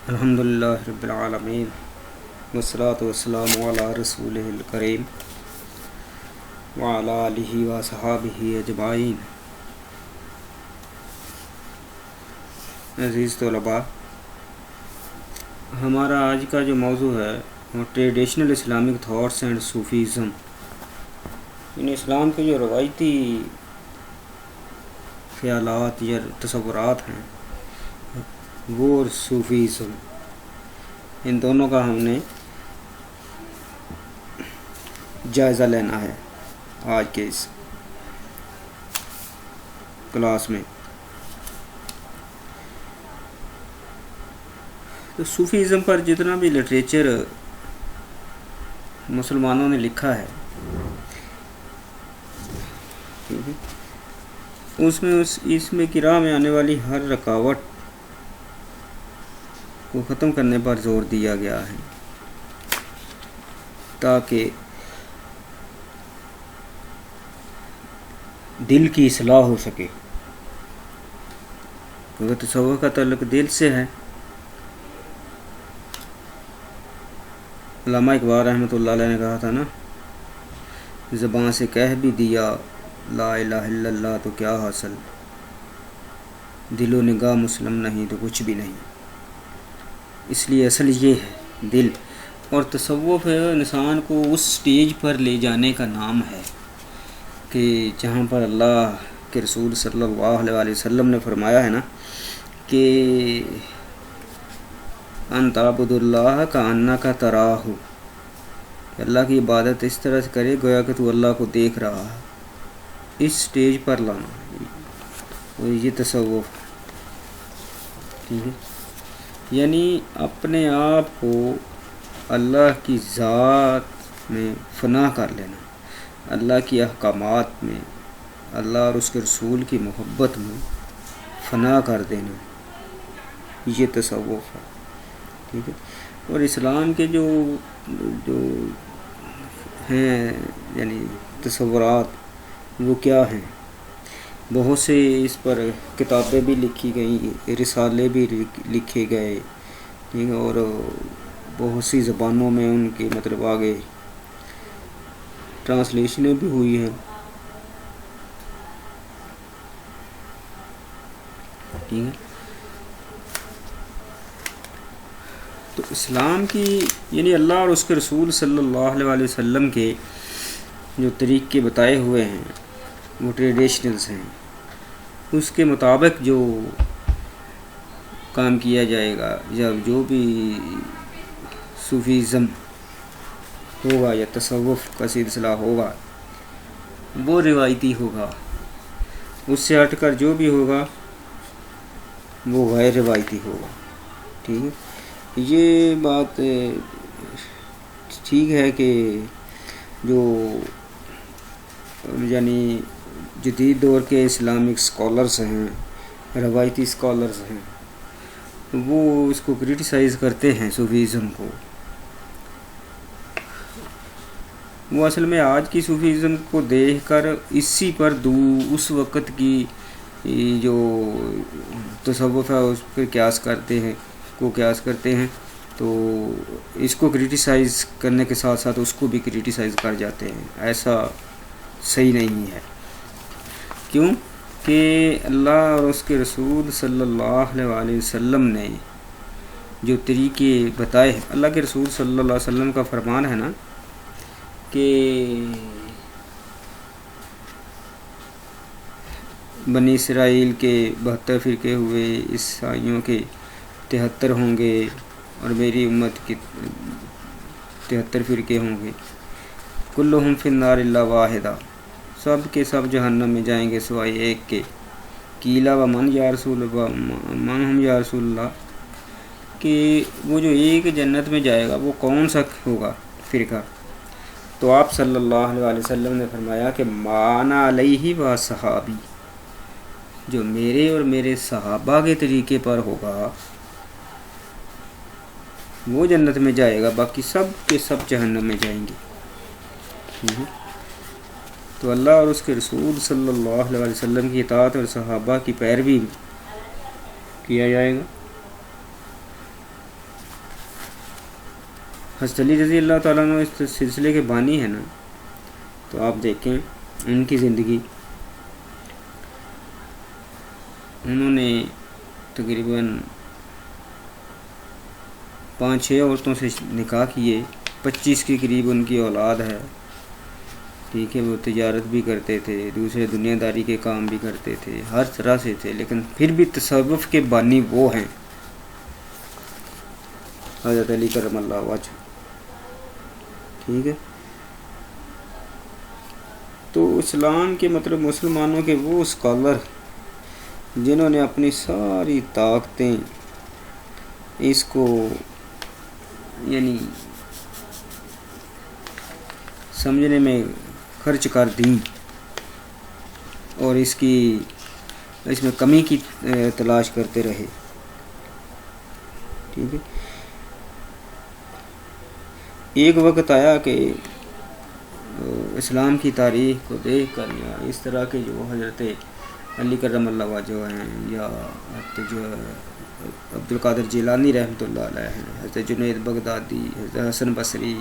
الحمدللہ رب العالمین والصلاة والسلام علی رسولہ الکریم وعلی آلہ وصحابہ اجمعین۔ عزیز طلباء، ہمارا آج کا جو موضوع ہے وہ traditional Islamic thoughts and Sufism, یعنی اسلام کے جو روایتی خیالات یا تصورات ہیں وہ اور صوفیزم، ان دونوں کا ہم نے جائزہ لینا ہے آج کے اس کلاس میں۔ تو صوفیزم پر جتنا بھی لٹریچر مسلمانوں نے لکھا ہے اس میں کی راہ میں آنے والی ہر رکاوٹ کو ختم کرنے پر زور دیا گیا ہے تاکہ دل کی اصلاح ہو سکے، کیونکہ تصوف کا تعلق دل سے ہے۔ علامہ اقبال رحمۃ اللہ علیہ نے کہا تھا نا، زبان سے کہہ بھی دیا لا الہ الا اللہ تو کیا حاصل، دل و نگاہ مسلم نہیں تو کچھ بھی نہیں۔ اس لیے اصل یہ ہے دل، اور تصوف انسان کو اس سٹیج پر لے جانے کا نام ہے کہ جہاں پر اللہ کے رسول صلی اللہ علیہ وسلم نے فرمایا ہے نا کہ ان تعبد اللہ کأنک تراہ، کہ اللہ کی عبادت اس طرح سے کرے گویا کہ تو اللہ کو دیکھ رہا ہے۔ اس سٹیج پر لانا اور یہ تصوف، ٹھیک ہے، یعنی اپنے آپ کو اللہ کی ذات میں فنا کر لینا، اللہ کی احکامات میں، اللہ اور اس کے رسول کی محبت میں فنا کر دینا، یہ تصوف ہے، ٹھیک ہے۔ اور اسلام کے جو ہیں یعنی تصورات وہ کیا ہیں، بہت سے اس پر کتابیں بھی لکھی گئیں، رسالے بھی لکھے گئے، ٹھیک ہے، اور بہت سی زبانوں میں ان کے مطلب آگے ٹرانسلیشنیں بھی ہوئی ہیں، ٹھیک ہے۔ تو اسلام کی یعنی اللہ اور اس کے رسول صلی اللہ علیہ وسلم کے جو طریقے بتائے ہوئے ہیں وہ ٹریڈیشنلز ہیں، اس کے مطابق جو کام کیا جائے گا، جب جو بھی صوفیزم ہوگا یا تصوف کا سلسلہ ہوگا وہ روایتی ہوگا، اس سے ہٹ کر جو بھی ہوگا وہ غیر روایتی ہوگا، ٹھیک ہے۔ یہ بات ٹھیک ہے کہ جو یعنی جدید دور کے اسلامک اسکالرس ہیں، روایتی اسکالرس ہیں، وہ اس کو کرٹیسائز کرتے ہیں صوفیزم کو۔ وہ اصل میں آج کی صوفیزم کو دیکھ کر اسی پر اس وقت کی جو تصوف ہے اس پر قیاس کرتے ہیں، تو اس کو کرٹیسائز کرنے کے ساتھ ساتھ اس کو بھی کرٹیسائز کر جاتے ہیں۔ ایسا صحیح نہیں ہے، کیوں کہ اللہ اور اس کے رسول صلی اللہ علیہ وسلم نے جو طریقے بتائے ہیں، اللہ کے رسول صلی اللہ علیہ وسلم کا فرمان ہے نا کہ بنی اسرائیل کے 72 فرقے ہوئے، عیسائیوں کے 73 ہوں گے، اور میری امت کے 73 فرقے ہوں گے، کلہم فی النار الا واحدہ، سب کے سب جہنم میں جائیں گے سوائے ایک کے۔ قیلا ومن یا رسول من ہم یا رسول اللہ، کہ وہ جو ایک جنت میں جائے گا وہ کون سا ہوگا فرقہ؟ تو آپ صلی اللہ علیہ وسلم نے فرمایا کہ مانا علیہ و صحابی، جو میرے اور میرے صحابہ کے طریقے پر ہوگا وہ جنت میں جائے گا، باقی سب کے سب جہنم میں جائیں گے۔ تو اللہ اور اس کے رسول صلی اللہ علیہ وسلم کی اطاعت اور صحابہ کی پیروی کیا جائے گا، حضرت علی رضی اللہ تعالیٰ عنہ اس سلسلے کے بانی ہیں نا، تو آپ دیکھیں ان کی زندگی، انہوں نے تقریباً 5-6 عورتوں سے نکاح کیے، 25 کے قریب ان کی اولاد ہے، ٹھیک ہے۔ وہ تجارت بھی کرتے تھے، دوسرے دنیا داری کے کام بھی کرتے تھے، ہر طرح سے تھے، لیکن پھر بھی تصوف کے بانی وہ ہیں حضرت علی کرم اللہ وجہ، ٹھیک ہے۔ تو اسلام کے مطلب مسلمانوں کے وہ اسکالر جنہوں نے اپنی ساری طاقتیں اس کو یعنی سمجھنے میں خرچ کر دیں اور اس میں کمی کی تلاش کرتے رہے، ٹھیک ہے۔ ایک وقت آیا کہ اسلام کی تاریخ کو دیکھ کر یا اس طرح کے جو حضرت علی کرم اللہ وجہ ہیں، یا جو عبد القادر جیلانی رحمۃ اللہ علیہ ہیں، حضرت جنید بغدادی، حضرت حسن بصری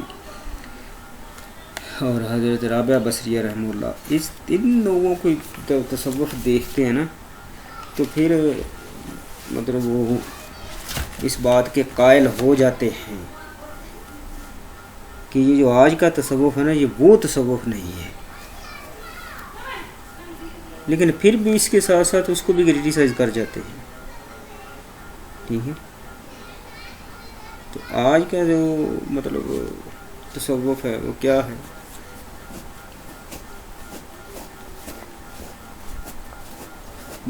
اور حضرت رابعہ بصریہ رحمہ اللہ، ان لوگوں کو تصوف دیکھتے ہیں نا، تو پھر مطلب وہ اس بات کے قائل ہو جاتے ہیں کہ یہ جو آج کا تصوف ہے نا، یہ وہ تصوف نہیں ہے، لیکن پھر بھی اس کے ساتھ ساتھ اس کو بھی کریٹیسائز کر جاتے ہیں، ٹھیک ہے۔ تو آج کا جو مطلب تصوف ہے وہ کیا ہے؟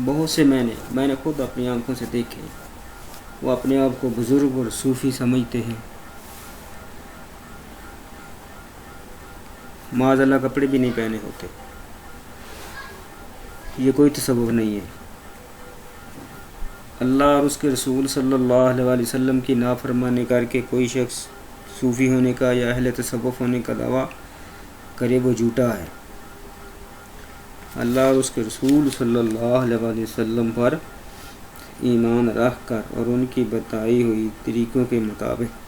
بہت سے میں نے خود اپنی آنکھوں سے دیکھے، وہ اپنے آپ کو بزرگ اور صوفی سمجھتے ہیں، معاذ اللہ کپڑے بھی نہیں پہنے ہوتے، یہ کوئی تصوف نہیں ہے۔ اللہ اور اس کے رسول صلی اللہ علیہ وسلم کی نافرمانی کر کے کوئی شخص صوفی ہونے کا یا اہل تصوف ہونے کا دعویٰ کرے وہ جھوٹا ہے۔ اللہ اور اس کے رسول صلی اللہ علیہ وسلم پر ایمان رکھ کر اور ان کی بتائی ہوئی طریقوں کے مطابق،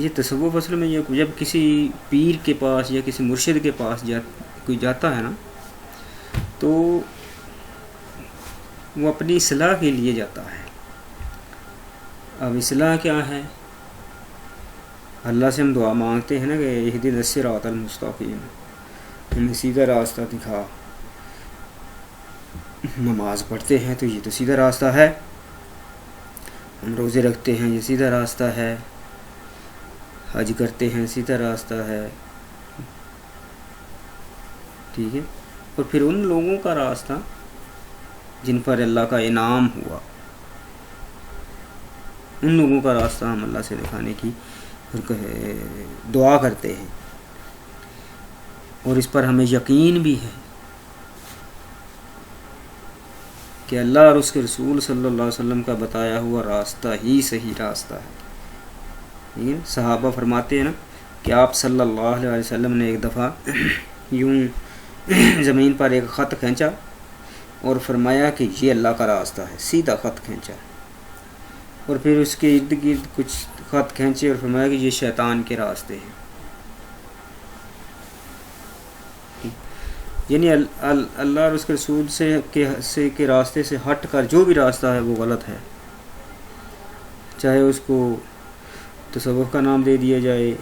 یہ تصوف اصل میں جب کسی پیر کے پاس یا کسی مرشد کے پاس کوئی جاتا ہے نا، تو وہ اپنی اصلاح کے لیے جاتا ہے۔ اب اصلاح کیا ہے؟ اللہ سے ہم دعا مانگتے ہیں نا کہ اہدنا الصراط المستقیم، ہمیں سیدھا راستہ دکھا، نماز پڑھتے ہیں تو یہ تو سیدھا راستہ ہے، ہم روزے رکھتے ہیں یہ سیدھا راستہ ہے، حج کرتے ہیں سیدھا راستہ ہے، ٹھیک ہے۔ اور پھر ان لوگوں کا راستہ جن پر اللہ کا انعام ہوا، ان لوگوں کا راستہ ہم اللہ سے دکھانے کی دعا کرتے ہیں، اور اس پر ہمیں یقین بھی ہے کہ اللہ اور اس کے رسول صلی اللہ علیہ وسلم کا بتایا ہوا راستہ ہی صحیح راستہ ہے، ٹھیک ہے۔ صحابہ فرماتے ہیں نا کہ آپ صلی اللہ علیہ وسلم نے ایک دفعہ یوں زمین پر ایک خط کھینچا اور فرمایا کہ یہ اللہ کا راستہ ہے، سیدھا خط کھینچا، اور پھر اس کے ارد گرد کچھ خط کھینچے اور فرمایا کہ یہ شیطان کے راستے ہیں، یعنی اللہ اور اس کے رسول کے راستے سے ہٹ کر جو بھی راستہ ہے وہ غلط ہے، چاہے اس کو تصوف کا نام دے دیا جائے،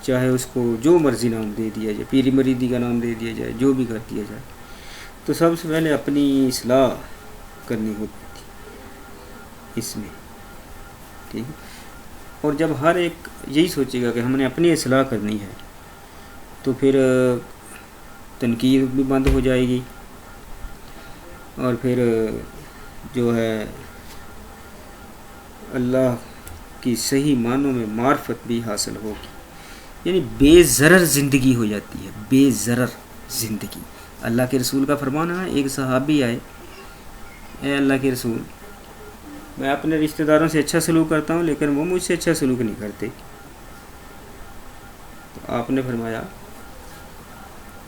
چاہے اس کو جو مرضی نام دے دیا جائے، پیری مریدی کا نام دے دیا جائے، جو بھی کر دیا جائے، تو سب سے پہلے اپنی اصلاح کرنی ہوتی تھی اس میں، ٹھیک ہے۔ اور جب ہر ایک یہی سوچے گا کہ ہم نے اپنی اصلاح کرنی ہے، تو پھر تنقید بھی بند ہو جائے گی، اور پھر جو ہے اللہ کی صحیح معنوں میں معرفت بھی حاصل ہوگی، یعنی بے ضرر زندگی ہو جاتی ہے، بے ضرر زندگی۔ اللہ کے رسول کا فرمان ہے، ایک صحابی آئے، اے اللہ کے رسول، میں اپنے رشتہ داروں سے اچھا سلوک کرتا ہوں لیکن وہ مجھ سے اچھا سلوک نہیں کرتے، تو آپ نے فرمایا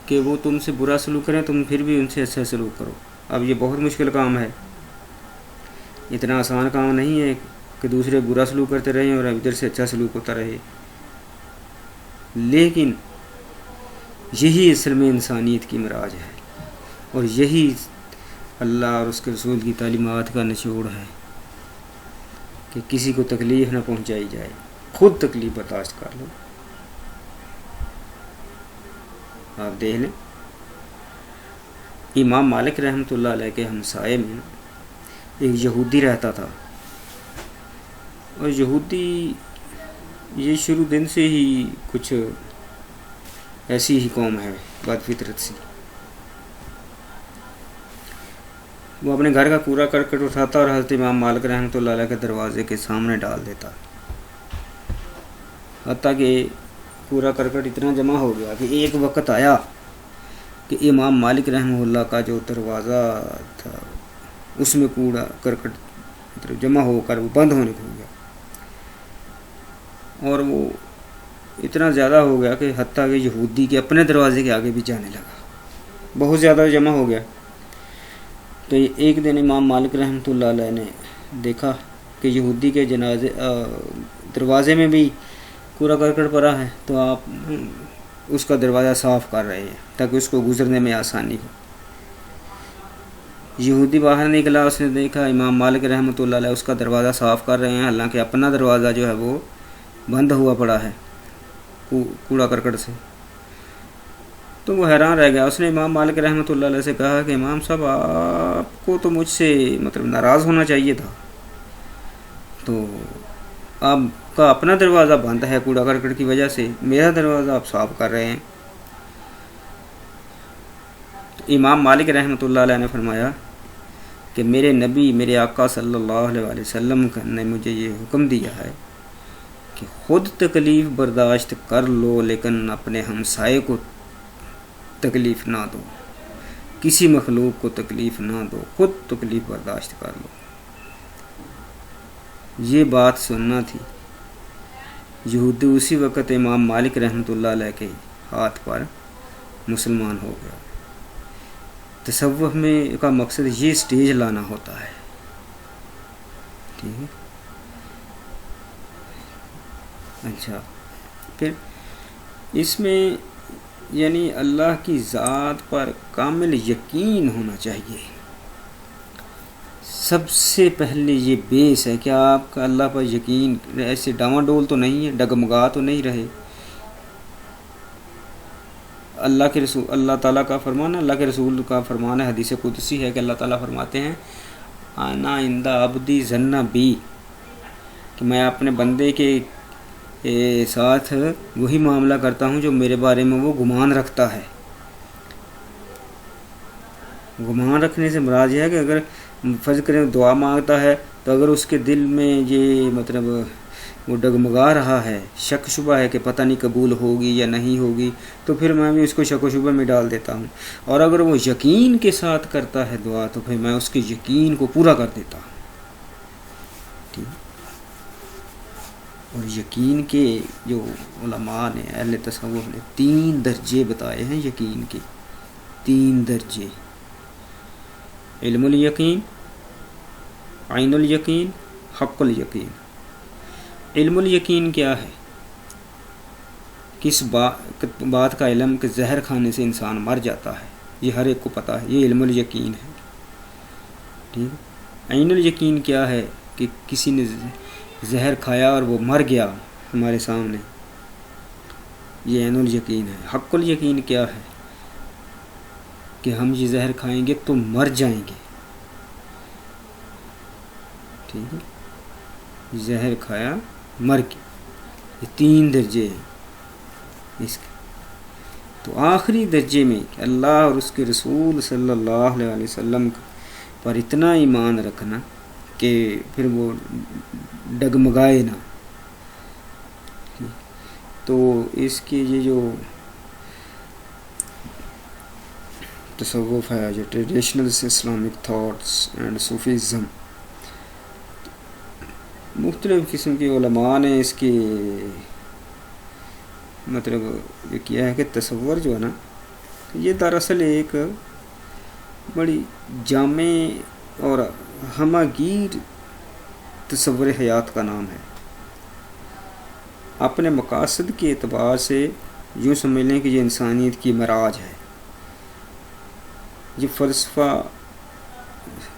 کہ وہ تم سے برا سلوک کریں تم پھر بھی ان سے اچھا سلوک کرو۔ اب یہ بہت مشکل کام ہے، اتنا آسان کام نہیں ہے کہ دوسرے برا سلوک کرتے رہیں اور ادھر سے اچھا سلوک ہوتا رہے، لیکن یہی اصل میں انسانیت کی معراج ہے، اور یہی اللہ اور اس کے رسول کی تعلیمات کا نچوڑ ہے کہ کسی کو تکلیف نہ پہنچائی جائے، خود تکلیف برداشت کر لو۔ آپ دیکھ لیں امام مالک رحمۃ اللہ علیہ کے ہمسائے میں ایک یہودی رہتا تھا، اور یہودی یہ شروع دن سے ہی کچھ ایسی ہی قوم ہے، بد فطرت سی۔ وہ اپنے گھر کا کوڑا کرکٹ اٹھاتا اور حضرت امام مالک رحمۃ اللہ علیہ کے دروازے کے سامنے ڈال دیتا، حتیٰ کہ کوڑا کرکٹ اتنا جمع ہو گیا کہ ایک وقت آیا کہ امام مالک رحمہ اللہ کا جو دروازہ تھا اس میں کوڑا کرکٹ جمع ہو کر وہ بند ہونے کو ہو گیا، اور وہ اتنا زیادہ ہو گیا کہ حتیٰ کہ یہودی کے اپنے دروازے کے آگے بھی جانے لگا، بہت زیادہ جمع ہو گیا۔ تو ایک دن امام مالک رحمۃ اللہ علیہ نے دیکھا کہ یہودی کے دروازے میں بھی کوڑا کرکٹ پڑا ہے، تو آپ اس کا دروازہ صاف کر رہے ہیں تاکہ اس کو گزرنے میں آسانی ہو۔ یہودی باہر نکلا، اس نے دیکھا امام مالک رحمۃ اللہ علیہ اس کا دروازہ صاف کر رہے ہیں، حالانکہ اپنا دروازہ جو ہے وہ بند ہوا پڑا ہے کوڑا کرکٹ سے۔ تو وہ حیران رہ گیا، اس نے امام مالک رحمۃ اللہ علیہ سے کہا کہ امام صاحب آپ کو تو مجھ سے ناراض ہونا چاہیے تھا، تو آپ کا اپنا دروازہ بند ہے کوڑا کرکٹ کی وجہ سے، میرا دروازہ آپ صاف کر رہے ہیں۔ تو امام مالک رحمۃ اللہ علیہ نے فرمایا کہ میرے نبی، میرے آقا صلی اللہ علیہ وسلم نے مجھے یہ حکم دیا ہے کہ خود تکلیف برداشت کر لو، لیکن اپنے ہمسائے کو تکلیف نہ دو، کسی مخلوق کو تکلیف نہ دو، خود تکلیف برداشت کر لو۔ یہ بات سننا تھی۔ یہودی اسی وقت امام مالک رحمۃ اللہ علیہ کے ہاتھ پر مسلمان ہو گیا۔ تصوف میں کا مقصد یہ سٹیج لانا ہوتا ہے، ٹھیک ہے۔ اچھا، پھر اس میں یعنی اللہ کی ذات پر کامل یقین ہونا چاہیے۔ سب سے پہلے یہ بیس ہے کہ آپ کا اللہ پر یقین ایسے ڈاواں ڈول تو نہیں ہے، ڈگمگا تو نہیں رہے۔ اللہ کے رسول، اللہ تعالیٰ کا فرمان ہے، اللہ کے رسول کا فرمان ہے، حدیث قدسی ہے کہ اللہ تعالیٰ فرماتے ہیں انا عند عبدی ظن بی، کہ میں اپنے بندے کے ساتھ وہی معاملہ کرتا ہوں جو میرے بارے میں وہ گمان رکھتا ہے۔ گمان رکھنے سے مراد یہ ہے کہ اگر فرض کریں دعا مانگتا ہے تو اگر اس کے دل میں یہ وہ ڈگمگا رہا ہے، شک شبہ ہے کہ پتہ نہیں قبول ہوگی یا نہیں ہوگی، تو پھر میں بھی اس کو شک و شبہ میں ڈال دیتا ہوں۔ اور اگر وہ یقین کے ساتھ کرتا ہے دعا تو پھر میں اس کے یقین کو پورا کر دیتا ہوں، ٹھیک۔ اور یقین کے جو علماء نے، اہل تصوف نے 3 درجے بتائے ہیں یقین کے، 3 درجے: علم الیقین، عین الیقین، حق الیقین۔ علم الیقین کیا ہے؟ کس بات کا علم کہ زہر کھانے سے انسان مر جاتا ہے، یہ ہر ایک کو پتہ ہے، یہ علم الیقین ہے، ٹھیک۔ عین الیقین کیا ہے؟ کہ کسی نے زہر کھایا اور وہ مر گیا ہمارے سامنے، یہ عین الیقین ہے۔ حق الیقین کیا ہے؟ کہ ہم یہ زہر کھائیں گے تو مر جائیں گے، ٹھیک ہے، زہر کھایا مر گیا۔ یہ 3 درجے ہیں اس کے۔ تو آخری درجے میں اللہ اور اس کے رسول صلی اللہ علیہ وسلم پر اتنا ایمان رکھنا کہ پھر وہ ڈگمگائے نہ۔ تو اس کی یہ جو تصوف ہے، جو traditional Islamic thoughts and Sufism, مختلف قسم کے علماء نے اس کی یہ کیا ہے کہ تصور جو ہے نا، یہ دراصل ایک بڑی جامع اور ہمہ گیر تصور حیات کا نام ہے۔ اپنے مقاصد کے اعتبار سے یوں سمجھ لیں کہ یہ انسانیت کی معراج ہے۔ یہ فلسفہ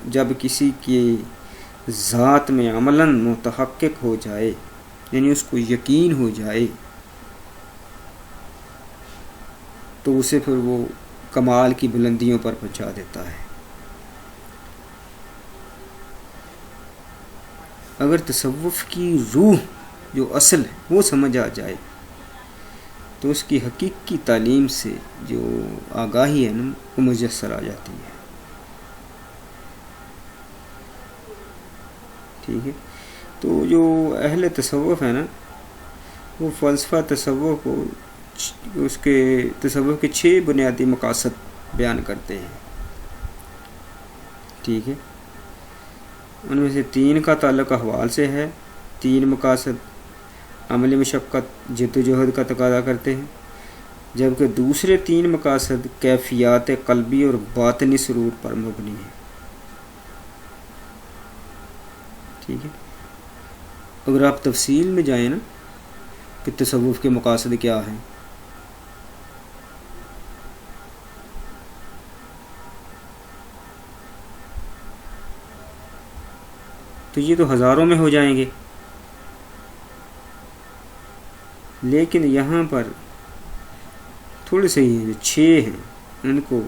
جب کسی کی ذات میں عملاً متحقق ہو جائے، یعنی اس کو یقین ہو جائے، تو اسے پھر وہ کمال کی بلندیوں پر پہنچا دیتا ہے۔ اگر تصوف کی روح جو اصل ہے وہ سمجھ آ جائے تو اس کی حقیقی تعلیم سے جو آگاہی ہے نا وہ میسر آ جاتی ہے۔ ٹھیک ہے، تو جو اہل تصوف ہے نا وہ فلسفہ تصوف کو اس کے تصوف کے 6 بنیادی مقاصد بیان کرتے ہیں۔ ٹھیک ہے، ان میں سے 3 کا تعلق احوال سے ہے۔ 3 مقاصد عملی مشقت جد و جہد کا تقاضا کرتے ہیں، جبکہ دوسرے 3 مقاصد کیفیات قلبی اور باطنی سرور پر مبنی ہیں۔ ٹھیک ہے، اگر آپ تفصیل میں جائیں نا کہ تصوف کے مقاصد کیا ہیں، تو یہ تو ہزاروں میں ہو جائیں گے، لیکن یہاں پر تھوڑے سے ہی 6 ہیں، ان کو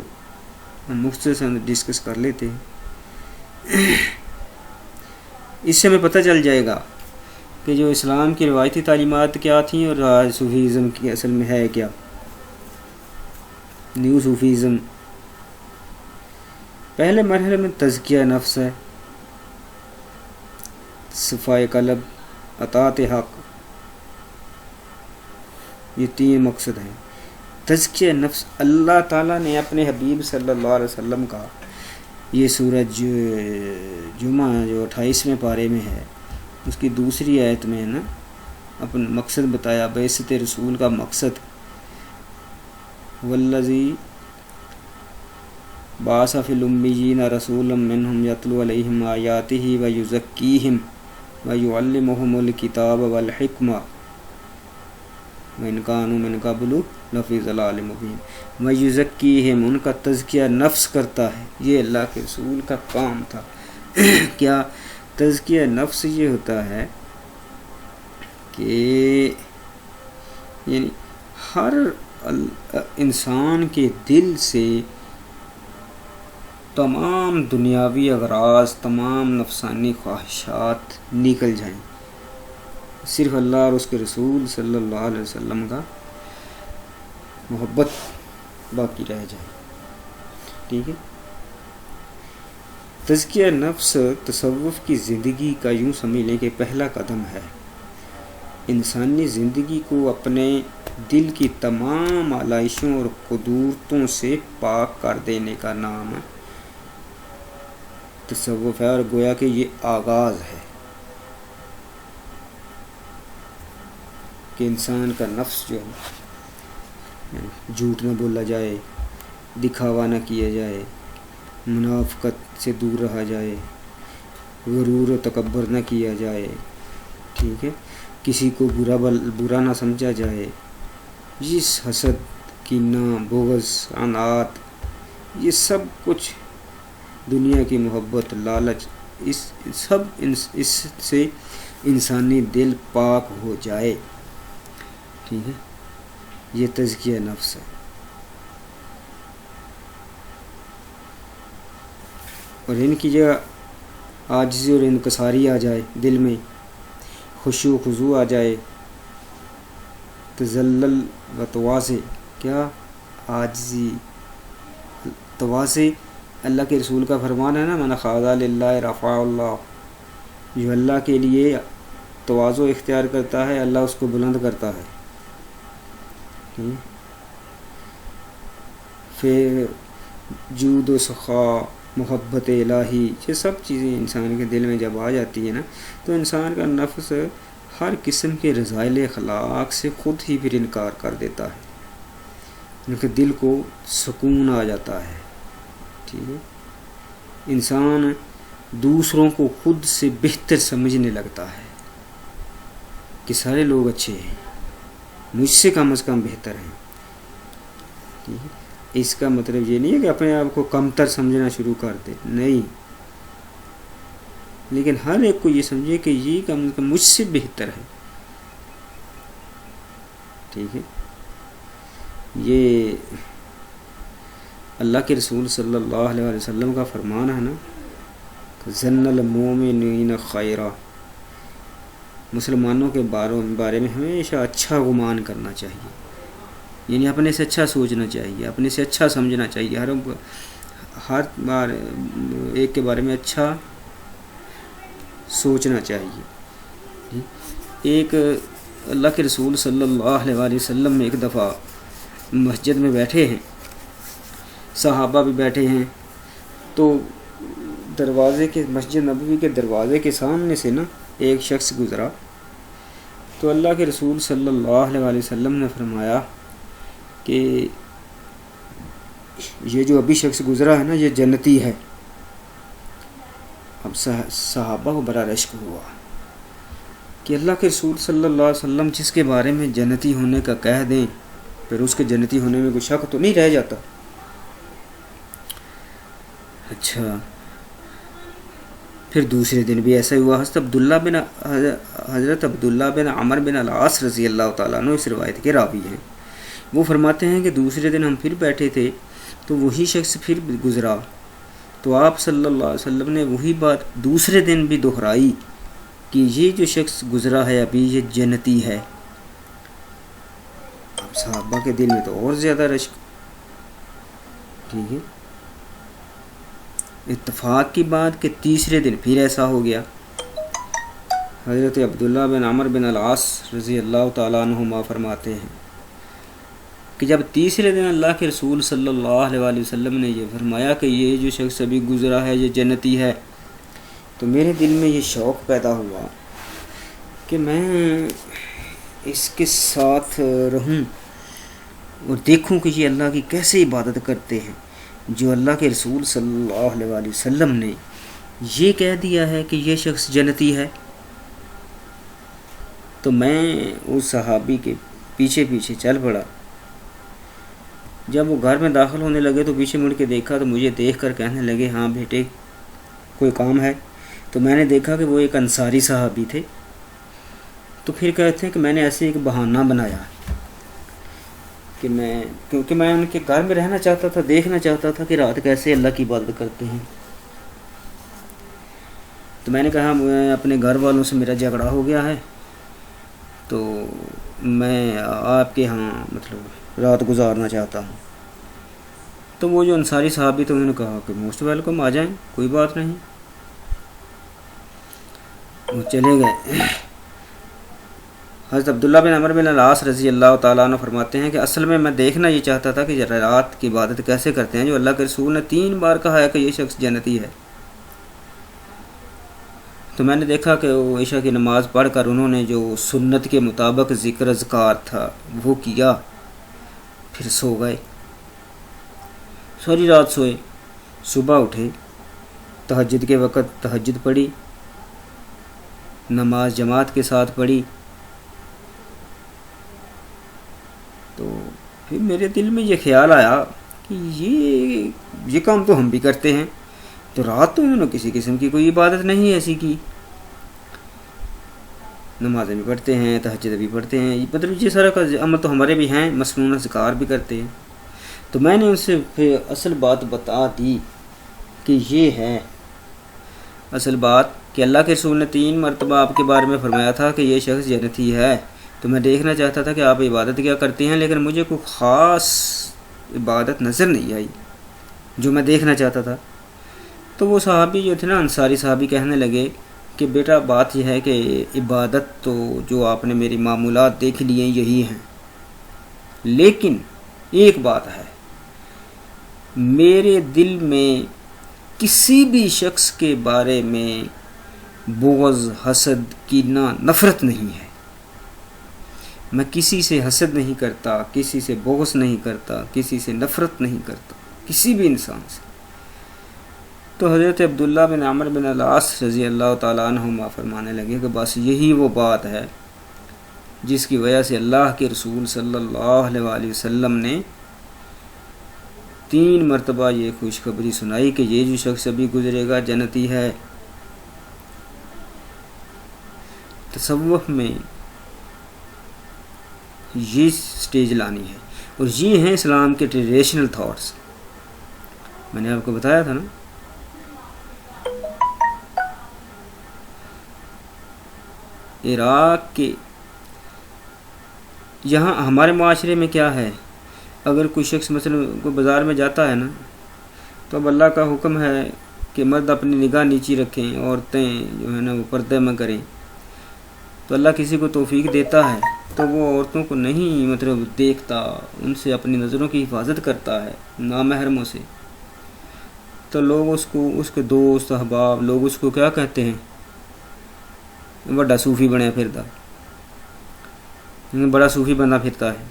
ہم مختصراً ڈسکس کر لیتے ہیں۔ اس سے ہمیں پتہ چل جائے گا کہ جو اسلام کی روایتی تعلیمات کیا تھیں اور آج صوفیزم کی اصل میں ہے کیا، نیو صوفیزم۔ پہلے مرحلے میں تزکیہ نفس ہے، صفائے قلب، اطاعت حق، یہ 3 مقصد ہیں۔ تزکیہ نفس اللہ تعالیٰ نے اپنے حبیب صلی اللہ علیہ وسلم کا، یہ سورج جمعہ جو 28ویں پارے میں ہے اس کی دوسری آیت میں ہے نا اپنا مقصد بتایا، بعثت رسول کا مقصد، والذی بعث فی الامیین رسولا منہم یتلو علیہم آیاتہ ویزکیہم ویعلمہم الکتاب والحکمہ وَإِنْ كَانُوا مِنْ قَبْلُ لَفِي ضَلَالٍ مُبِينٍ۔ وَيُزَكِّيهِمْ، ان کا تزکیہ نفس کرتا ہے، یہ اللہ کے رسول کا کام تھا۔ کیا تزکیہ نفس یہ ہوتا ہے کہ یعنی ہر انسان کے دل سے تمام دنیاوی اغراض، تمام نفسانی خواہشات نکل جائیں، صرف اللہ اور اس کے رسول صلی اللہ علیہ وسلم کا محبت باقی رہ جائے۔ ٹھیک ہے، تزکیہ نفس تصوف کی زندگی کا یوں سمجھ لیں کہ پہلا قدم ہے۔ انسانی زندگی کو اپنے دل کی تمام آلائشوں اور قدورتوں سے پاک کر دینے کا نام تصوف ہے، اور گویا کہ یہ آغاز ہے کہ انسان کا نفس جو ہے جھوٹ نہ بولا جائے، دکھاوا نہ کیا جائے، منافقت سے دور رہا جائے، غرور و تکبر نہ کیا جائے، ٹھیک ہے، کسی کو برا نہ سمجھا جائے، جس حسد، کینہ، بغض، عناد، یہ سب کچھ دنیا کی محبت، لالچ، اس سے انسانی دل پاک ہو جائے۔ ٹھیک ہے، یہ تزکیہ نفس ہے۔ اور ان کی جگہ عاجزی اور انکساری آ جائے، دل میں خشوع و خضوع آ جائے، تذلل و تواضع، کیا عاجزی، تواضع، اللہ کے رسول کا فرمان ہے نا، من خاضع للہ رفع اللہ، جو اللہ کے لیے تواضع اختیار کرتا ہے اللہ اس کو بلند کرتا ہے۔ پھر جود و سخا، محبت الہی، یہ سب چیزیں انسان کے دل میں جب آ جاتی ہے نا تو انسان کا نفس ہر قسم کے رذائل اخلاق سے خود ہی پھر انکار کر دیتا ہے، ان کے دل کو سکون آ جاتا ہے۔ ٹھیک ہے، انسان دوسروں کو خود سے بہتر سمجھنے لگتا ہے کہ سارے لوگ اچھے ہیں، مجھ سے کم از کم بہتر ہیں۔ اس کا مطلب یہ نہیں ہے کہ اپنے آپ کو کمتر سمجھنا شروع کر دے، نہیں، لیکن ہر ایک کو یہ سمجھے کہ یہ کم از کم مجھ سے بہتر ہے۔ ٹھیک ہے، یہ اللہ کے رسول صلی اللہ علیہ وسلم کا فرمان ہے نا، ظن المؤمنین خیرا، مسلمانوں کے بارے میں ہمیشہ اچھا گمان کرنا چاہیے، یعنی اپنے سے اچھا سوچنا چاہیے، اپنے سے اچھا سمجھنا چاہیے، ہر بار ایک کے بارے میں اچھا سوچنا چاہیے۔ ایک اللہ کے رسول صلی اللہ علیہ وسلم میں ایک دفعہ مسجد میں بیٹھے ہیں، صحابہ بھی بیٹھے ہیں، تو دروازے کے مسجد نبوی کے دروازے کے سامنے سے نا ایک شخص گزرا، تو اللہ کے رسول صلی اللہ علیہ وسلم نے فرمایا کہ یہ جو ابھی شخص گزرا ہے نا یہ جنتی ہے۔ اب صحابہ کو بڑا رشک ہوا کہ اللہ کے رسول صلی اللہ علیہ وسلم جس کے بارے میں جنتی ہونے کا کہہ دیں پھر اس کے جنتی ہونے میں کوئی شک تو نہیں رہ جاتا۔ اچھا، پھر دوسرے دن بھی ایسا ہوا۔ حضرت عبداللہ بن عمر بن العاص رضی اللہ تعالیٰ عنہ اس روایت کے راوی ہیں، وہ فرماتے ہیں کہ دوسرے دن ہم پھر بیٹھے تھے تو وہی شخص پھر گزرا، تو آپ صلی اللہ علیہ وسلم نے وہی بات دوسرے دن بھی دہرائی کہ یہ جو شخص گزرا ہے ابھی یہ جنتی ہے۔ اب صحابہ کے دل میں تو اور زیادہ رشک۔ ٹھیک ہے، اتفاق کی بات کہ تیسرے دن پھر ایسا ہو گیا۔ حضرت عبداللہ بن عمر بن العاص رضی اللہ تعالیٰ عنہما فرماتے ہیں کہ جب تیسرے دن اللہ کے رسول صلی اللہ علیہ وسلم نے یہ فرمایا کہ یہ جو شخص ابھی گزرا ہے یہ جنتی ہے، تو میرے دل میں یہ شوق پیدا ہوا کہ میں اس کے ساتھ رہوں اور دیکھوں کہ یہ اللہ کی کیسے عبادت کرتے ہیں۔ جو اللہ کے رسول صلی اللہ علیہ وسلم نے یہ کہہ دیا ہے کہ یہ شخص جنتی ہے، تو میں اس صحابی کے پیچھے پیچھے چل پڑا۔ جب وہ گھر میں داخل ہونے لگے تو پیچھے مڑ کے دیکھا تو مجھے دیکھ کر کہنے لگے ہاں بیٹے کوئی کام ہے؟ تو میں نے دیکھا کہ وہ ایک انصاری صحابی تھے، تو پھر کہتے ہیں کہ میں نے ایسے ایک بہانہ بنایا کہ کیونکہ میں ان کے گھر میں رہنا چاہتا تھا، دیکھنا چاہتا تھا کہ رات کیسے اللہ کی عبادت کرتے ہیں۔ تو میں نے کہا میں اپنے گھر والوں سے میرا جھگڑا ہو گیا ہے تو میں آپ کے ہاں مطلب رات گزارنا چاہتا ہوں۔ تو وہ جو انصاری صحابی تھے انہوں نے کہا کہ موسٹ ویلکم، آ جائیں، کوئی بات نہیں۔ وہ چلے گئے۔ حضرت عبداللہ بن عمر بن العاص رضی اللہ تعالیٰ عنہ فرماتے ہیں کہ اصل میں دیکھنا یہ چاہتا تھا کہ رات کی عبادت کیسے کرتے ہیں جو اللہ کے رسول نے 3 بار کہا ہے کہ یہ شخص جنتی ہے۔ تو میں نے دیکھا کہ وہ عشاء کی نماز پڑھ کر انہوں نے جو سنت کے مطابق ذکر اذکار تھا وہ کیا، پھر سو گئے، ساری رات سوئے، صبح اٹھے، تہجد کے وقت تہجد پڑھی، نماز جماعت کے ساتھ پڑھی۔ تو پھر میرے دل میں یہ خیال آیا کہ یہ کام تو ہم بھی کرتے ہیں، تو رات تو انہوں نے کسی قسم کی کوئی عبادت نہیں ایسی کی، نمازیں بھی پڑھتے ہیں، تہجد بھی پڑھتے ہیں، مطلب یہ سارا کا عمل تو ہمارے بھی ہیں، مسنون اذکار بھی کرتے ہیں۔ تو میں نے ان سے پھر اصل بات بتا دی کہ یہ ہے اصل بات کہ اللہ کے رسول نے 3 مرتبہ آپ کے بارے میں فرمایا تھا کہ یہ شخص جنتی ہے، تو میں دیکھنا چاہتا تھا کہ آپ عبادت کیا کرتے ہیں، لیکن مجھے کوئی خاص عبادت نظر نہیں آئی جو میں دیکھنا چاہتا تھا۔ تو وہ صحابی جو تھے نا انصاری صحابی کہنے لگے کہ بیٹا بات یہ ہے کہ عبادت تو جو آپ نے میری معمولات دیکھ لی ہیں یہی ہیں، لیکن ایک بات ہے، میرے دل میں کسی بھی شخص کے بارے میں بغض، حسد، کینہ، نفرت نہیں ہے۔ میں کسی سے حسد نہیں کرتا، کسی سے بغض نہیں کرتا، کسی سے نفرت نہیں کرتا، کسی بھی انسان سے۔ تو حضرت عبداللہ بن عمرو بن العاص رضی اللہ تعالیٰ عنہما فرمانے لگے کہ بس یہی وہ بات ہے جس کی وجہ سے اللہ کے رسول صلی اللہ علیہ وسلم نے 3 مرتبہ یہ خوشخبری سنائی کہ یہ جو شخص ابھی گزرے گا جنتی ہے۔ تصوف میں یہ سٹیج لانی ہے، اور یہ ہیں اسلام کے ٹریڈیشنل تھاٹس۔ میں نے آپ کو بتایا تھا نا، عراق کے یہاں ہمارے معاشرے میں کیا ہے، اگر کوئی شخص مثلا کوئی بازار میں جاتا ہے نا، تو اب اللہ کا حکم ہے کہ مرد اپنی نگاہ نیچی رکھیں، عورتیں جو ہے نا وہ پردے میں کریں، تو اللہ کسی کو توفیق دیتا ہے تو وہ عورتوں کو نہیں مطلب دیکھتا، ان سے اپنی نظروں کی حفاظت کرتا ہے نامحرموں سے، تو لوگ اس کے دوست احباب لوگ اس کو کیا کہتے ہیں، بڑا صوفی بنیا پھرتا، بڑا صوفی بنا پھرتا ہے۔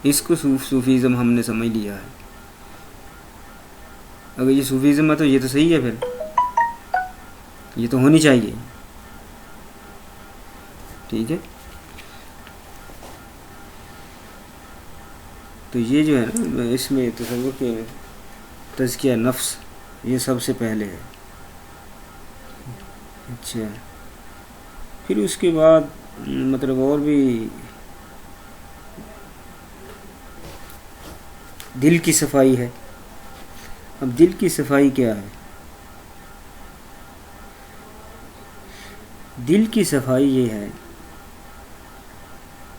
اس کو صوفیزم ہم نے سمجھ لیا ہے۔ اگر یہ صوفیزم ہے تو یہ تو صحیح ہے، پھر یہ تو ہونی چاہیے، ٹھیک ہے۔ تو یہ جو ہے نا اس میں تصوف کے تزکیہ نفس یہ سب سے پہلے ہے۔ اچھا، پھر اس کے بعد مطلب اور بھی دل کی صفائی ہے۔ اب دل کی صفائی کیا ہے؟ دل کی صفائی یہ ہے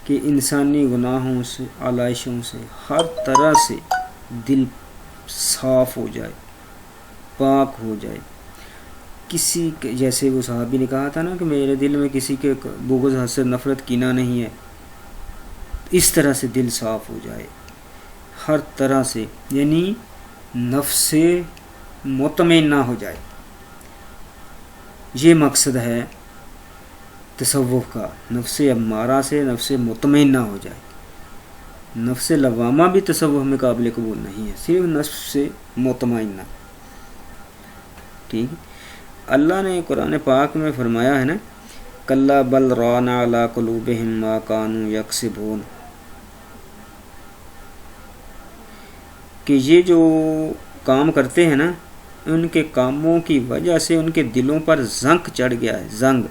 کہ انسانی گناہوں سے، علائشوں سے، ہر طرح سے دل صاف ہو جائے، پاک ہو جائے۔ کسی کے جیسے وہ صحابی نے کہا تھا نا کہ میرے دل میں کسی کے بغض، حسد، نفرت، کینہ نہیں ہے، اس طرح سے دل صاف ہو جائے ہر طرح سے، یعنی نفس مطمئنہ ہو جائے۔ یہ مقصد ہے تصوف کا، نفس امارہ سے نفس مطمئنہ ہو جائے۔ نفس لوامہ بھی تصوف میں قابل قبول نہیں ہے، صرف نفس مطمئنہ، ٹھیک ہے۔ اللہ نے قرآن پاک میں فرمایا ہے نا، کلا بل ران علی قلوبہم ما کانوا یکسبون، کہ یہ جو کام کرتے ہیں نا، ان کے کاموں کی وجہ سے ان کے دلوں پر زنگ چڑھ گیا ہے، زنگ،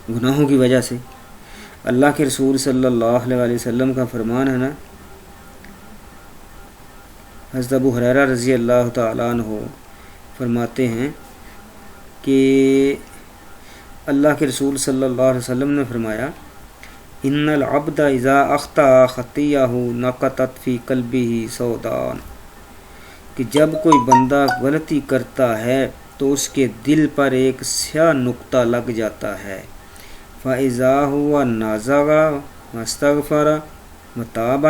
گناہوں کی وجہ سے۔ اللہ کے رسول صلی اللہ علیہ وسلم کا فرمان ہے نا، حضرت ابو ہریرہ رضی اللہ تعالیٰ عنہ فرماتے ہیں کہ اللہ کے رسول صلی اللہ علیہ وسلم نے فرمایا، ان العبد اذا اخطأ خطیہ نقطت فی قلبہ سودان، کہ جب کوئی بندہ غلطی کرتا ہے تو اس کے دل پر ایک سیاہ نقطہ لگ جاتا ہے، فَإِذَا هُوَ نَازَغَ وَاسْتَغْفَرَ وَتَابَ،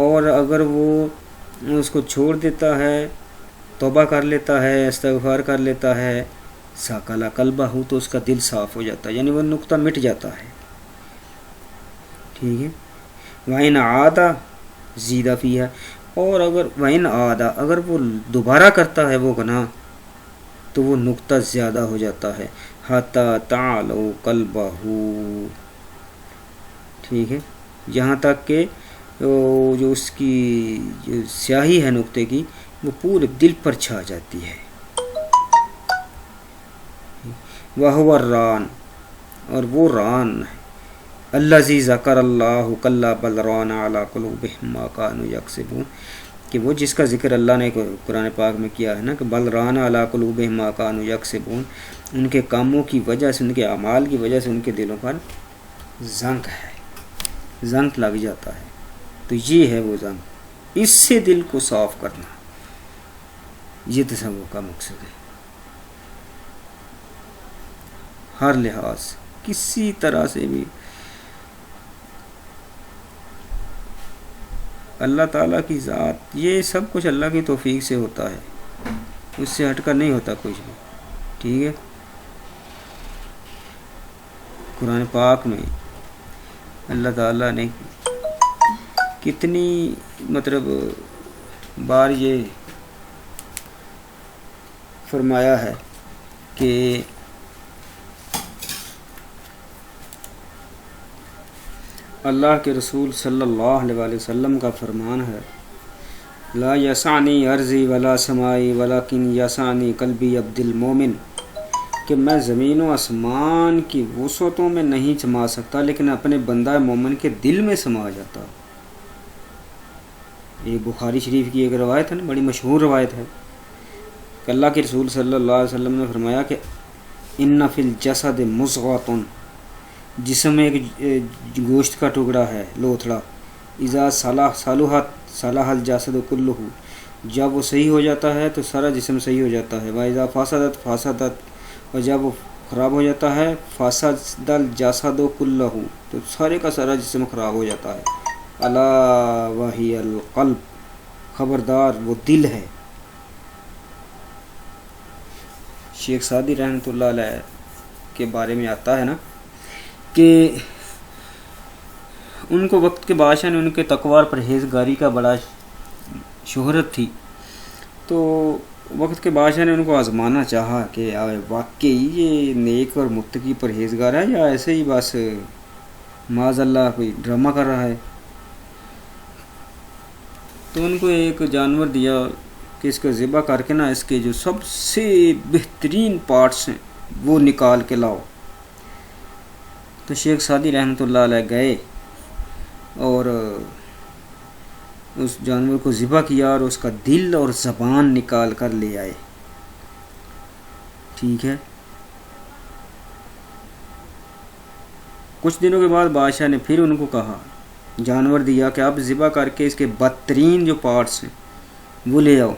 اور اگر وہ اس کو چھوڑ دیتا ہے، توبہ کر لیتا ہے، استغفار کر لیتا ہے، سَقَلَ قَلْبَهُ، تو اس کا دل صاف ہو جاتا ہے، یعنی وہ نقطہ مٹ جاتا ہے، ٹھیک ہے۔ وَإِنْ عَادَ زِيدَ فِيهَا، اور اگر وَإِنْ عَادَ، اگر وہ دوبارہ کرتا ہے وہ گناہ تو وہ نقطہ زیادہ ہو جاتا ہے، حَتَّى تَعْلُو قَلْبَهُ، ٹھیک ہے، یہاں تک کہ جو اس کی جو سیاہی ہے نقطے کی وہ پورے دل پر چھا جاتی ہے۔ وَهُوَ الرَّانُ، اور وہ ران ہے، الَّذِي ذَكَرَ اللَّهُ كَلَّا بَلْ رَانَ عَلَىٰ قُلُوبِهِم مَّا كَانُوا يَكْسِبُونَ، کہ وہ جس کا ذکر اللہ نے قرآن پاک میں کیا ہے نا، کہ بل ران علی قلوبہم ما کانوا یکسبون، ان کے کاموں کی وجہ سے، ان کے اعمال کی وجہ سے ان کے دلوں پر زنگ ہے، زنگ لگ جاتا ہے۔ تو یہ ہے وہ زنگ، اس سے دل کو صاف کرنا، یہ تصوف کا مقصد ہے۔ ہر لحاظ سے، کسی طرح سے بھی اللہ تعالیٰ کی ذات، یہ سب کچھ اللہ کی توفیق سے ہوتا ہے، اس سے ہٹ کر نہیں ہوتا کچھ بھی، ٹھیک ہے۔ قرآن پاک میں اللہ تعالیٰ نے کتنی مطلب بار یہ فرمایا ہے کہ اللہ کے رسول صلی اللہ علیہ وسلم کا فرمان ہے، لا یسعنی ارضی ولا سمائی ولیکن یسعنی قلبی عبد المومن، کہ میں زمین و آسمان کی وسعتوں میں نہیں سما سکتا لیکن اپنے بندہ مومن کے دل میں سما جاتا۔ یہ بخاری شریف کی ایک روایت ہے نا، بڑی مشہور روایت ہے کہ اللہ کے رسول صلی اللہ علیہ وسلم نے فرمایا کہ ان فی الجسد مضغۃ، جسم میں ایک گوشت کا ٹکڑا ہے، لوتھڑا، اذا صلحت صلح الجسد کلہ، جب وہ صحیح ہو جاتا ہے تو سارا جسم صحیح ہو جاتا ہے، واذا فسدت فسدت، اور جب وہ خراب ہو جاتا ہے فسد الجسد کلہ، تو سارے کا سارا جسم خراب ہو جاتا ہے۔ الا وہی القلب، خبردار وہ دل ہے۔ شیخ سعدی رحمۃ اللہ علیہ کے بارے میں آتا ہے نا کہ ان کو وقت کے بادشاہ نے ان کے تقوی اور پرہیزگاری کا بڑا شہرت تھی، تو وقت کے بادشاہ نے ان کو آزمانا چاہا کہ واقعی یہ نیک اور متقی پرہیزگار ہے یا ایسے ہی بس معاذ اللہ کوئی ڈرامہ کر رہا ہے۔ تو ان کو ایک جانور دیا کہ اس کو ذبح کر کے نا اس کے جو سب سے بہترین پارٹس ہیں وہ نکال کے لاؤ۔ تو شیخ سعدی رحمۃ اللہ علیہ گئے اور اس جانور کو ذبح کیا اور اس کا دل اور زبان نکال کر لے آئے۔ ٹھیک ہے، کچھ دنوں کے بعد بادشاہ نے پھر ان کو کہا، جانور دیا کہ آپ ذبح کر کے اس کے بدترین جو پارٹس ہیں وہ لے آؤ۔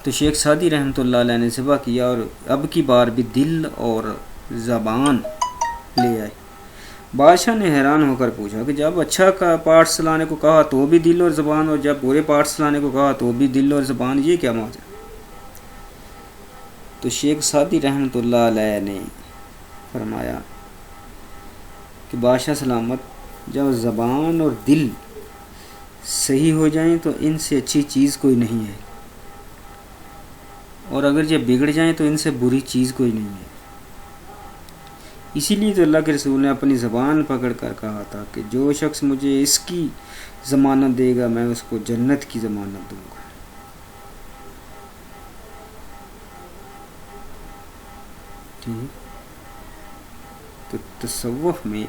تو شیخ سعدی رحمۃ اللہ علیہ نے ذبح کیا اور اب کی بار بھی دل اور زبان لے آئے۔ بادشاہ نے حیران ہو کر پوچھا کہ جب اچھا کا پارٹس لانے کو کہا تو بھی دل اور زبان، اور جب برے پارٹس لانے کو کہا تو بھی دل اور زبان، یہ کیا ماجرا؟ تو شیخ سعدی رحمۃ اللہ علیہ نے فرمایا کہ بادشاہ سلامت، جب زبان اور دل صحیح ہو جائیں تو ان سے اچھی چیز کوئی نہیں ہے، اور اگر یہ بگڑ جائیں تو ان سے بری چیز کوئی نہیں ہے۔ اسی لیے تو اللہ کے رسول نے اپنی زبان پکڑ کر کہا تھا کہ جو شخص مجھے اس کی ضمانت دے گا میں اس کو جنت کی ضمانت دوں گا۔ ٹھیک، تو تصوف میں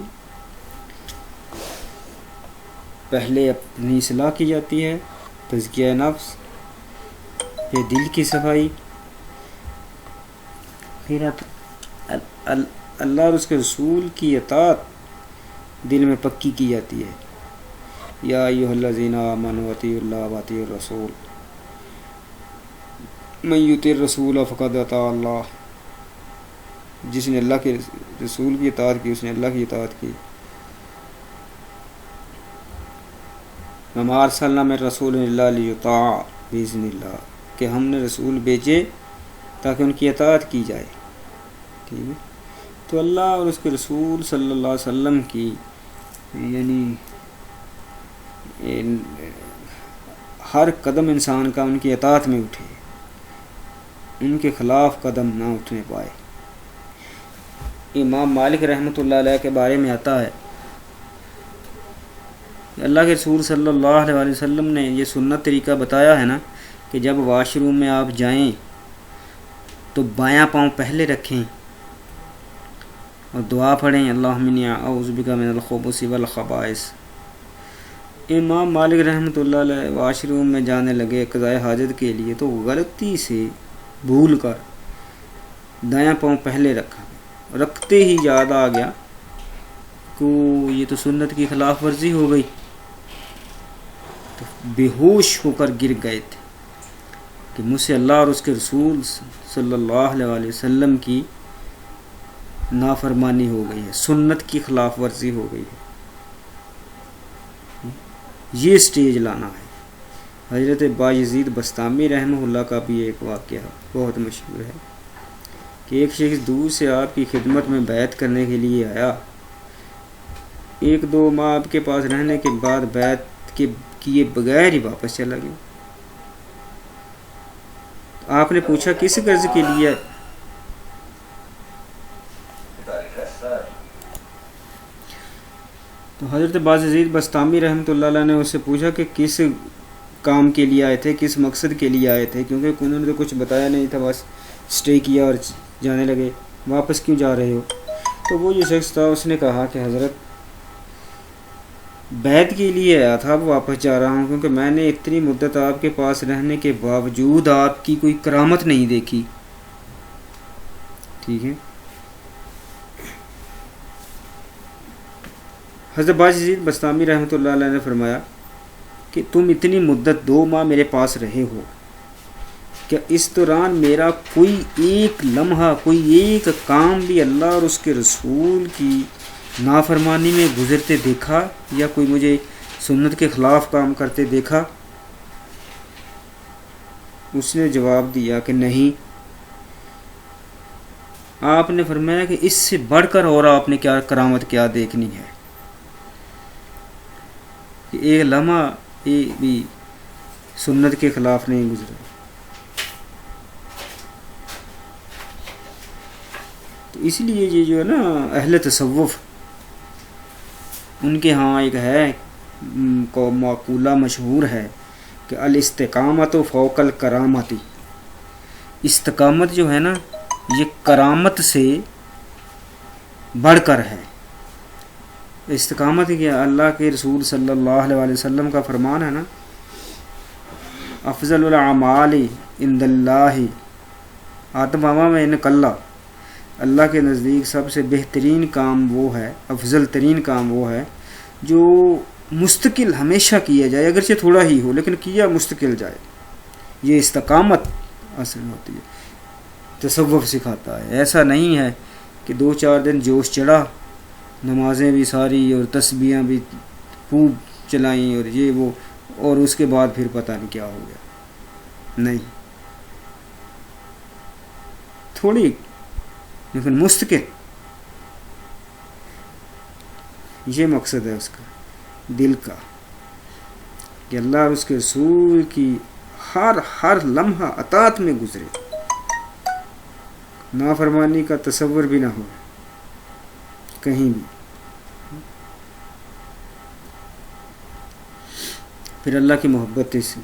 پہلے اپنی اصلاح کی جاتی ہے، تزکیہ نفس، پھر دل کی صفائی، پھر اللہ اور اس کے رسول کی اطاعت دل میں پکی کی جاتی ہے۔ یا ایھا الذین آمنوا اطیعوا اللہ واطیعوا الرسول من یطع الرسول فقد اطاع اللہ، جس نے اللہ کے رسول کی اطاعت کی اس نے اللہ کی اطاعت کی۔ وما ارسلنا من رسول الا لیطاع باذن اللہ، کہ ہم نے رسول بھیجے تاکہ ان کی اطاعت کی جائے۔ ٹھیک ہے، تو اللہ اور اس کے رسول صلی اللہ علیہ وسلم کی یعنی ہر قدم انسان کا ان کی اطاعت میں اٹھے، ان کے خلاف قدم نہ اٹھنے پائے۔ امام مالک رحمۃ اللہ علیہ کے بارے میں آتا ہے کہ اللہ کے رسول صلی اللہ علیہ وسلم نے یہ سنت طریقہ بتایا ہے نا کہ جب واش روم میں آپ جائیں تو بایاں پاؤں پہلے رکھیں اور دعا پڑھیں، اللہم انی اعوذ بک من الخبث والخبائث۔ امام مالک رحمۃ اللہ علیہ واش روم میں جانے لگے قضاء حاجت کے لیے تو غلطی سے بھول کر دایاں پاؤں پہلے رکھا، رکھتے ہی یاد آ گیا کہ یہ تو سنت کی خلاف ورزی ہو گئی، تو بے ہوش ہو کر گر گئے تھے کہ مجھ سے اللہ اور اس کے رسول صلی اللہ علیہ وسلم کی نافرمانی ہو گئی ہے، سنت کی خلاف ورزی ہو گئی ہے۔ یہ سٹیج لانا ہے۔ حضرت بایزید بستامی رحمہ اللہ کا بھی ایک واقعہ بہت مشہور ہے کہ ایک شخص دور سے آپ کی خدمت میں بیعت کرنے کے لیے آیا، ایک دو ماہ آپ کے پاس رہنے کے بعد بیعت کے کیے بغیر ہی واپس چلا گیا. آپ نے پوچھا کس غرض کے لیے؟ تو حضرت باز بستامی رحمۃ اللہ علیہ نے اس سے پوچھا کہ کس کام کے لیے آئے تھے، کس مقصد کے لیے آئے تھے، کیونکہ انہوں نے تو کچھ بتایا نہیں تھا، بس اسٹے کیا اور جانے لگے. واپس کیوں جا رہے ہو؟ تو وہ جو شخص تھا اس نے کہا کہ حضرت بیعت کے لیے آیا تھا، اب واپس جا رہا ہوں، کیونکہ میں نے اتنی مدت آپ کے پاس رہنے کے باوجود آپ کی کوئی کرامت نہیں دیکھی. ٹھیک ہے. حضرت باز بستامی رحمۃ اللہ علیہ نے فرمایا کہ تم اتنی مدت 2 ماہ میرے پاس رہے ہو، کیا اس دوران میرا کوئی ایک لمحہ، کوئی ایک کام بھی اللہ اور اس کے رسول کی نافرمانی میں گزرتے دیکھا، یا کوئی مجھے سنت کے خلاف کام کرتے دیکھا؟ اس نے جواب دیا کہ نہیں. آپ نے فرمایا کہ اس سے بڑھ کر اور آپ نے کیا کرامت کیا دیکھنی ہے کہ ایک لمحہ بھی سنت کے خلاف نہیں گزرا. تو اس لیے یہ جو ہے نا اہل تصوف، ان کے ہاں ایک ہے کو معقولہ مشہور ہے کہ الاستقامت فوق الکرامتی. استقامت جو ہے نا یہ کرامت سے بڑھ کر ہے. استقامت کیا؟ اللہ کے رسول صلی اللہ علیہ وسلم کا فرمان ہے نا، افضل الاعمال عند اللہ اتممہا من اللہ. اللہ کے نزدیک سب سے بہترین کام وہ ہے، افضل ترین کام وہ ہے جو مستقل ہمیشہ کیا جائے، اگرچہ تھوڑا ہی ہو لیکن کیا مستقل جائے. یہ استقامت اصل ہوتی ہے. تصوف سکھاتا ہے ایسا نہیں ہے کہ 2-4 دن جوش چڑھا، نمازیں بھی ساری اور تسبیحاں بھی خوب چلائیں اور یہ وہ، اور اس کے بعد پھر پتہ نہیں کیا ہو گیا. نہیں، تھوڑی لیکن مستقل. یہ مقصد ہے اس کا دل کا کہ اللہ اور اس کے رسول کی ہر لمحہ اطاعت میں گزرے، نافرمانی کا تصور بھی نہ ہو کہیں بھی. پھر اللہ کی محبت اس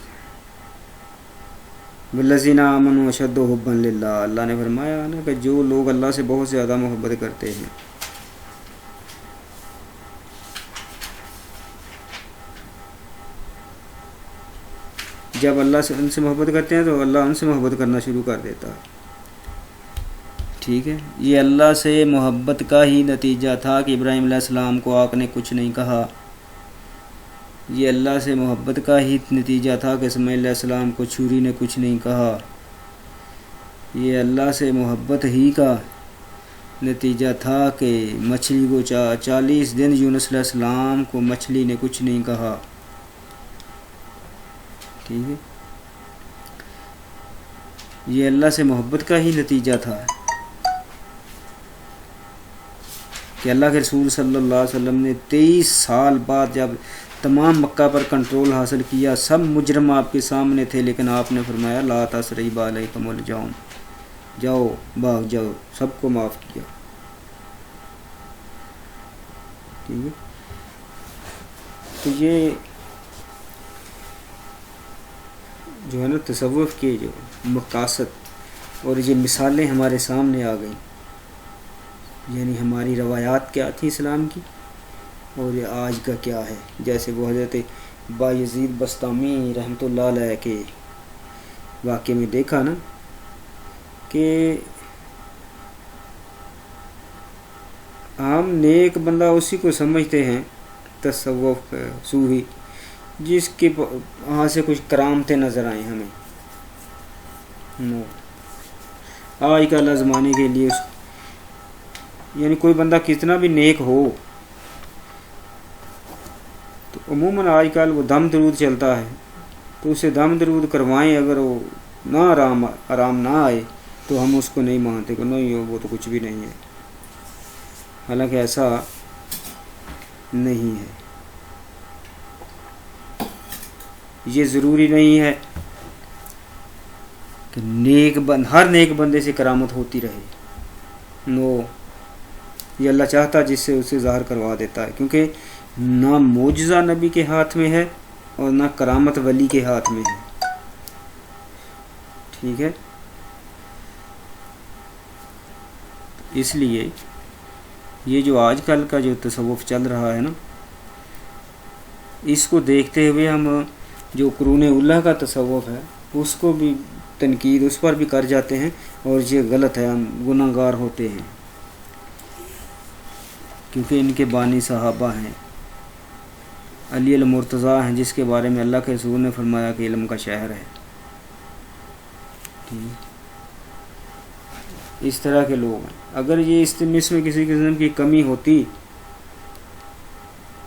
والذین آمنوا اشد حبا للہ. اللہ نے فرمایا نا کہ جو لوگ اللہ سے بہت زیادہ محبت کرتے ہیں، جب اللہ سے ان سے محبت کرتے ہیں تو اللہ ان سے محبت کرنا شروع کر دیتا ہے. ٹھیک ہے. یہ اللہ سے محبت کا ہی نتیجہ تھا کہ ابراہیم علیہ السلام کو آگ نے کچھ نہیں کہا. یہ اللہ سے محبت کا ہی نتیجہ تھا کہ اسماعیل علیہ السلام کو چھری نے کچھ نہیں کہا. یہ اللہ سے محبت ہی کا نتیجہ تھا کہ مچھلی کو 40 دن یونس علیہ السلام کو مچھلی نے کچھ نہیں کہا. ٹھیک ہے. یہ اللہ سے محبت کا ہی نتیجہ تھا کہ اللہ کے رسول صلی اللہ علیہ وسلم نے 23 سال بعد جب تمام مکہ پر کنٹرول حاصل کیا، سب مجرم آپ کے سامنے تھے، لیکن آپ نے فرمایا لا تثریب علیکم الجوم، جاؤ بھاگ جاؤ، سب کو معاف کیا. ٹھیک ہے. تو یہ جو ہے نا تصوف کے جو مقاصد اور یہ مثالیں ہمارے سامنے آ گئیں، یعنی ہماری روایات کیا تھی اسلام کی اور یہ آج کا کیا ہے. جیسے وہ حضرت بایزید بستامی رحمۃ اللہ علیہ کے واقعے میں دیکھا نا کہ عام نیک بندہ اسی کو سمجھتے ہیں تصوف صوفی جس کے وہاں سے کچھ کرامتیں نظر آئیں ہمیں. آج کل زمانے کے لیے یعنی کوئی بندہ کتنا بھی نیک ہو تو عموماً آج کل وہ دم درود چلتا ہے، تو اسے دم درود کروائیں، اگر وہ نہ آرام نہ آئے تو ہم اس کو نہیں مانتے کہ نہیں وہ تو کچھ بھی نہیں ہے. حالانکہ ایسا نہیں ہے. یہ ضروری نہیں ہے کہ ہر نیک بندے سے کرامت ہوتی رہے. نو، یہ اللہ چاہتا جس سے اسے ظاہر کروا دیتا ہے، کیونکہ نہ معجزہ نبی کے ہاتھ میں ہے اور نہ کرامت ولی کے ہاتھ میں ہے. ٹھیک ہے، اس لیے یہ جو آج کل کا جو تصوف چل رہا ہے نا، اس کو دیکھتے ہوئے ہم جو قرون اولیٰ کا تصوف ہے اس کو بھی تنقید اس پر بھی کر جاتے ہیں، اور یہ غلط ہے، ہم گناہ گار ہوتے ہیں، کیونکہ ان کے بانی صحابہ ہیں. علی المرتضیٰ ہیں جس کے بارے میں اللہ کے رسول نے فرمایا کہ علم کا شہر ہے. اس طرح کے لوگ ہیں. اگر یہ اس میں کسی قسم کی کمی ہوتی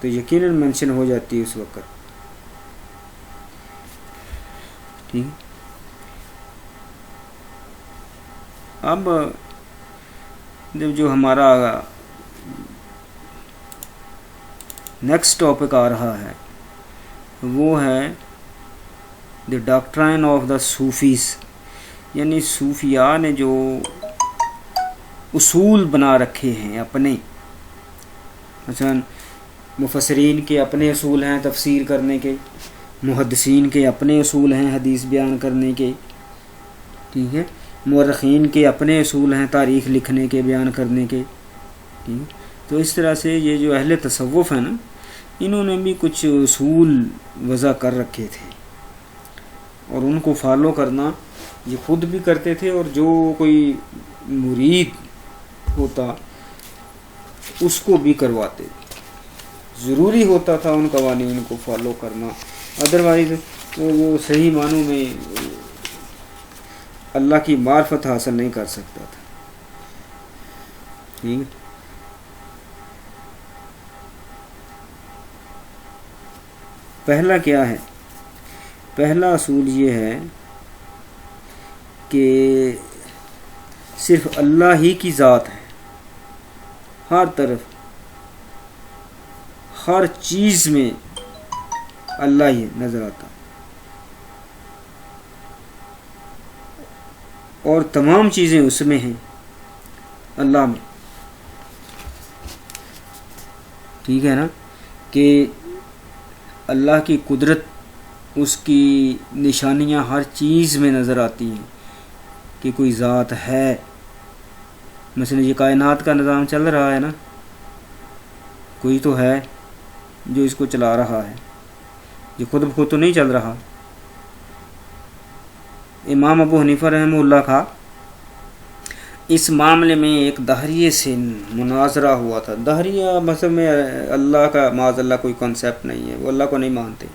تو یقیناً مینشن ہو جاتی اس وقت. ٹھیک. اب جب جو ہمارا نیکسٹ ٹاپک آ رہا ہے وہ ہے دی ڈاکٹرائن آف دا صوفیز، یعنی صوفیاء نے جو اصول بنا رکھے ہیں اپنے. مثلا مفسرین کے اپنے اصول ہیں تفسیر کرنے کے، محدثین کے اپنے اصول ہیں حدیث بیان کرنے کے. ٹھیک ہے، مورخین کے اپنے اصول ہیں تاریخ لکھنے کے، بیان کرنے کے. ٹھیک. تو اس طرح سے یہ جو اہل تصوف ہیں نا، انہوں نے بھی کچھ اصول وضع کر رکھے تھے، اور ان کو فالو کرنا یہ خود بھی کرتے تھے، اور جو کوئی مرید ہوتا اس کو بھی کرواتے تھے. ضروری ہوتا تھا ان قوانین کو فالو کرنا، ادروائز وہ صحیح معنوں میں اللہ کی معرفت حاصل نہیں کر سکتا تھا. ٹھیک. پہلا کیا ہے؟ پہلا اصول یہ ہے کہ صرف اللہ ہی کی ذات ہے، ہر طرف ہر چیز میں اللہ ہی نظر آتا، اور تمام چیزیں اس میں ہیں، اللہ میں. ٹھیک ہے نا، کہ اللہ کی قدرت، اس کی نشانیاں ہر چیز میں نظر آتی ہیں کہ کوئی ذات ہے. مثلا یہ کائنات کا نظام چل رہا ہے نا، کوئی تو ہے جو اس کو چلا رہا ہے، یہ خود بخود تو نہیں چل رہا. امام ابو حنیفہ رحمہ اللہ کا اس معاملے میں ایک دہریے سے مناظرہ ہوا تھا. دہریہ مذہب میں اللہ کا معاذ اللہ کوئی کنسیپٹ نہیں ہے، وہ اللہ کو نہیں مانتے.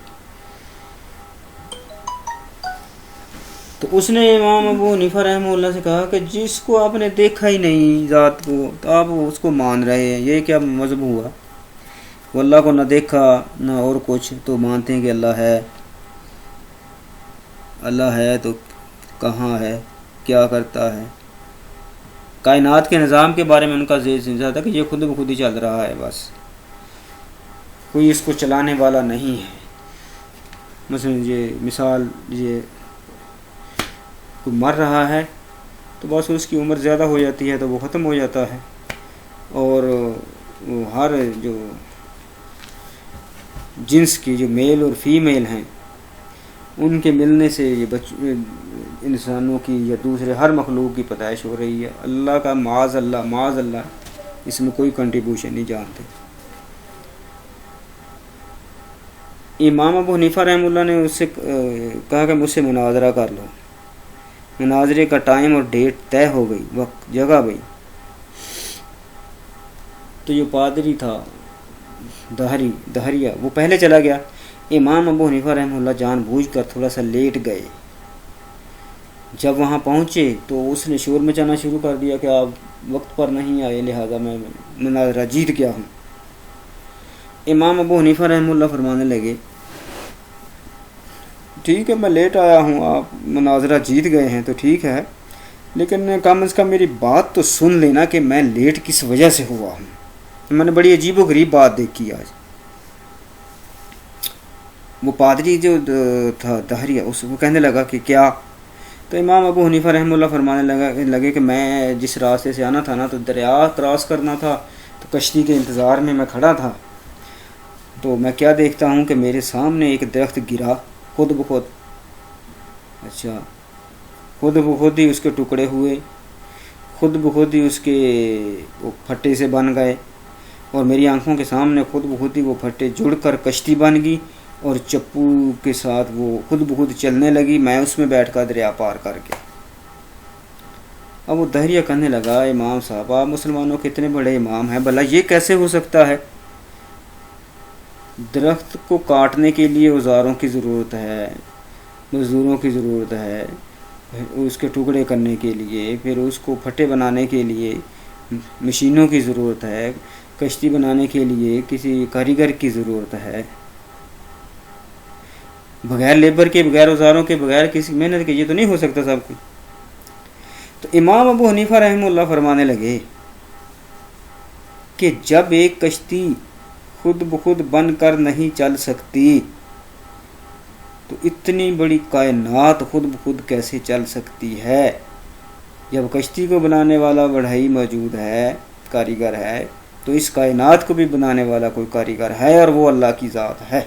تو اس نے امام ابو حنیفہ رحمہ اللہ سے کہا کہ جس کو آپ نے دیکھا ہی نہیں ذات کو، تو آپ اس کو مان رہے ہیں، یہ کیا مذہب ہوا؟ وہ اللہ کو نہ دیکھا نہ اور کچھ، تو مانتے ہیں کہ اللہ ہے. اللہ ہے تو کہاں ہے، کیا کرتا ہے؟ کائنات کے نظام کے بارے میں ان کا ذہن تھا کہ یہ خود بخود ہی چل رہا ہے، بس کوئی اس کو چلانے والا نہیں ہے. مثلا یہ مثال، یہ کوئی مر رہا ہے تو بس اس کی عمر زیادہ ہو جاتی ہے تو وہ ختم ہو جاتا ہے، اور وہ ہر جو جنس کی جو میل اور فیمیل ہیں ان کے ملنے سے یہ انسانوں کی یا دوسرے ہر مخلوق کی پیدائش ہو رہی ہے. اللہ کا معاذ اللہ اس میں کوئی کنٹریبیوشن نہیں جانتے. امام ابو حنیفہ رحمہ اللہ نے اس سے کہا کہ مجھ سے مناظرہ کر لو. مناظرے کا ٹائم اور ڈیٹ طے ہو گئی، وقت جگہ گئی. تو جو پادری تھا دہریہ وہ پہلے چلا گیا. امام ابو حنیفہ رحمہ اللہ جان بوجھ کر تھوڑا سا لیٹ گئے. جب وہاں پہنچے تو اس نے شور مچانا شروع کر دیا کہ آپ وقت پر نہیں آئے، لہذا میں مناظرہ جیت گیا ہوں. امام ابو حنیفہ رحمہ اللہ فرمانے لگے ٹھیک ہے میں لیٹ آیا ہوں، آپ مناظرہ جیت گئے ہیں تو ٹھیک ہے، لیکن کم از کم میری بات تو سن لینا کہ میں لیٹ کس وجہ سے ہوا ہوں. میں نے بڑی عجیب و غریب بات دیکھی آج. وہ پادری جو تھا دہریہ اس کو کہنے لگا کہ کیا؟ تو امام ابو حنیفہ رحمہ اللہ فرمانے لگے کہ میں جس راستے سے آنا تھا نا تو دریا کراس کرنا تھا، تو کشتی کے انتظار میں کھڑا تھا، تو میں کیا دیکھتا ہوں کہ میرے سامنے ایک درخت گرا خود بخود، اچھا خود بخود ہی اس کے ٹکڑے ہوئے، خود بخود ہی اس کے وہ پھٹے سے بن گئے، اور میری آنکھوں کے سامنے خود بخود ہی وہ پھٹے جڑ کر کشتی بن گئی، اور چپو کے ساتھ وہ خود بخود چلنے لگی، میں اس میں بیٹھ کر دریا پار کر کے۔ اب وہ دہریہ کہنے لگا امام صاحب آپ مسلمانوں کے اتنے بڑے امام ہیں، بھلا یہ کیسے ہو سکتا ہے؟ درخت کو کاٹنے کے لیے اوزاروں کی ضرورت ہے، مزدوروں کی ضرورت ہے، اس کے ٹکڑے کرنے کے لیے، پھر اس کو پھٹے بنانے کے لیے مشینوں کی ضرورت ہے، کشتی بنانے کے لیے کسی کاریگر کی ضرورت ہے، بغیر لیبر کے، بغیر اوزاروں کے، بغیر کسی محنت کے یہ تو نہیں ہو سکتا سب کچھ۔ تو امام ابو حنیفہ رحمہ اللہ فرمانے لگے کہ جب ایک کشتی خود بخود بن کر نہیں چل سکتی تو اتنی بڑی کائنات خود بخود کیسے چل سکتی ہے؟ جب کشتی کو بنانے والا بڑھائی موجود ہے، کاریگر ہے، تو اس کائنات کو بھی بنانے والا کوئی کاریگر ہے، اور وہ اللہ کی ذات ہے۔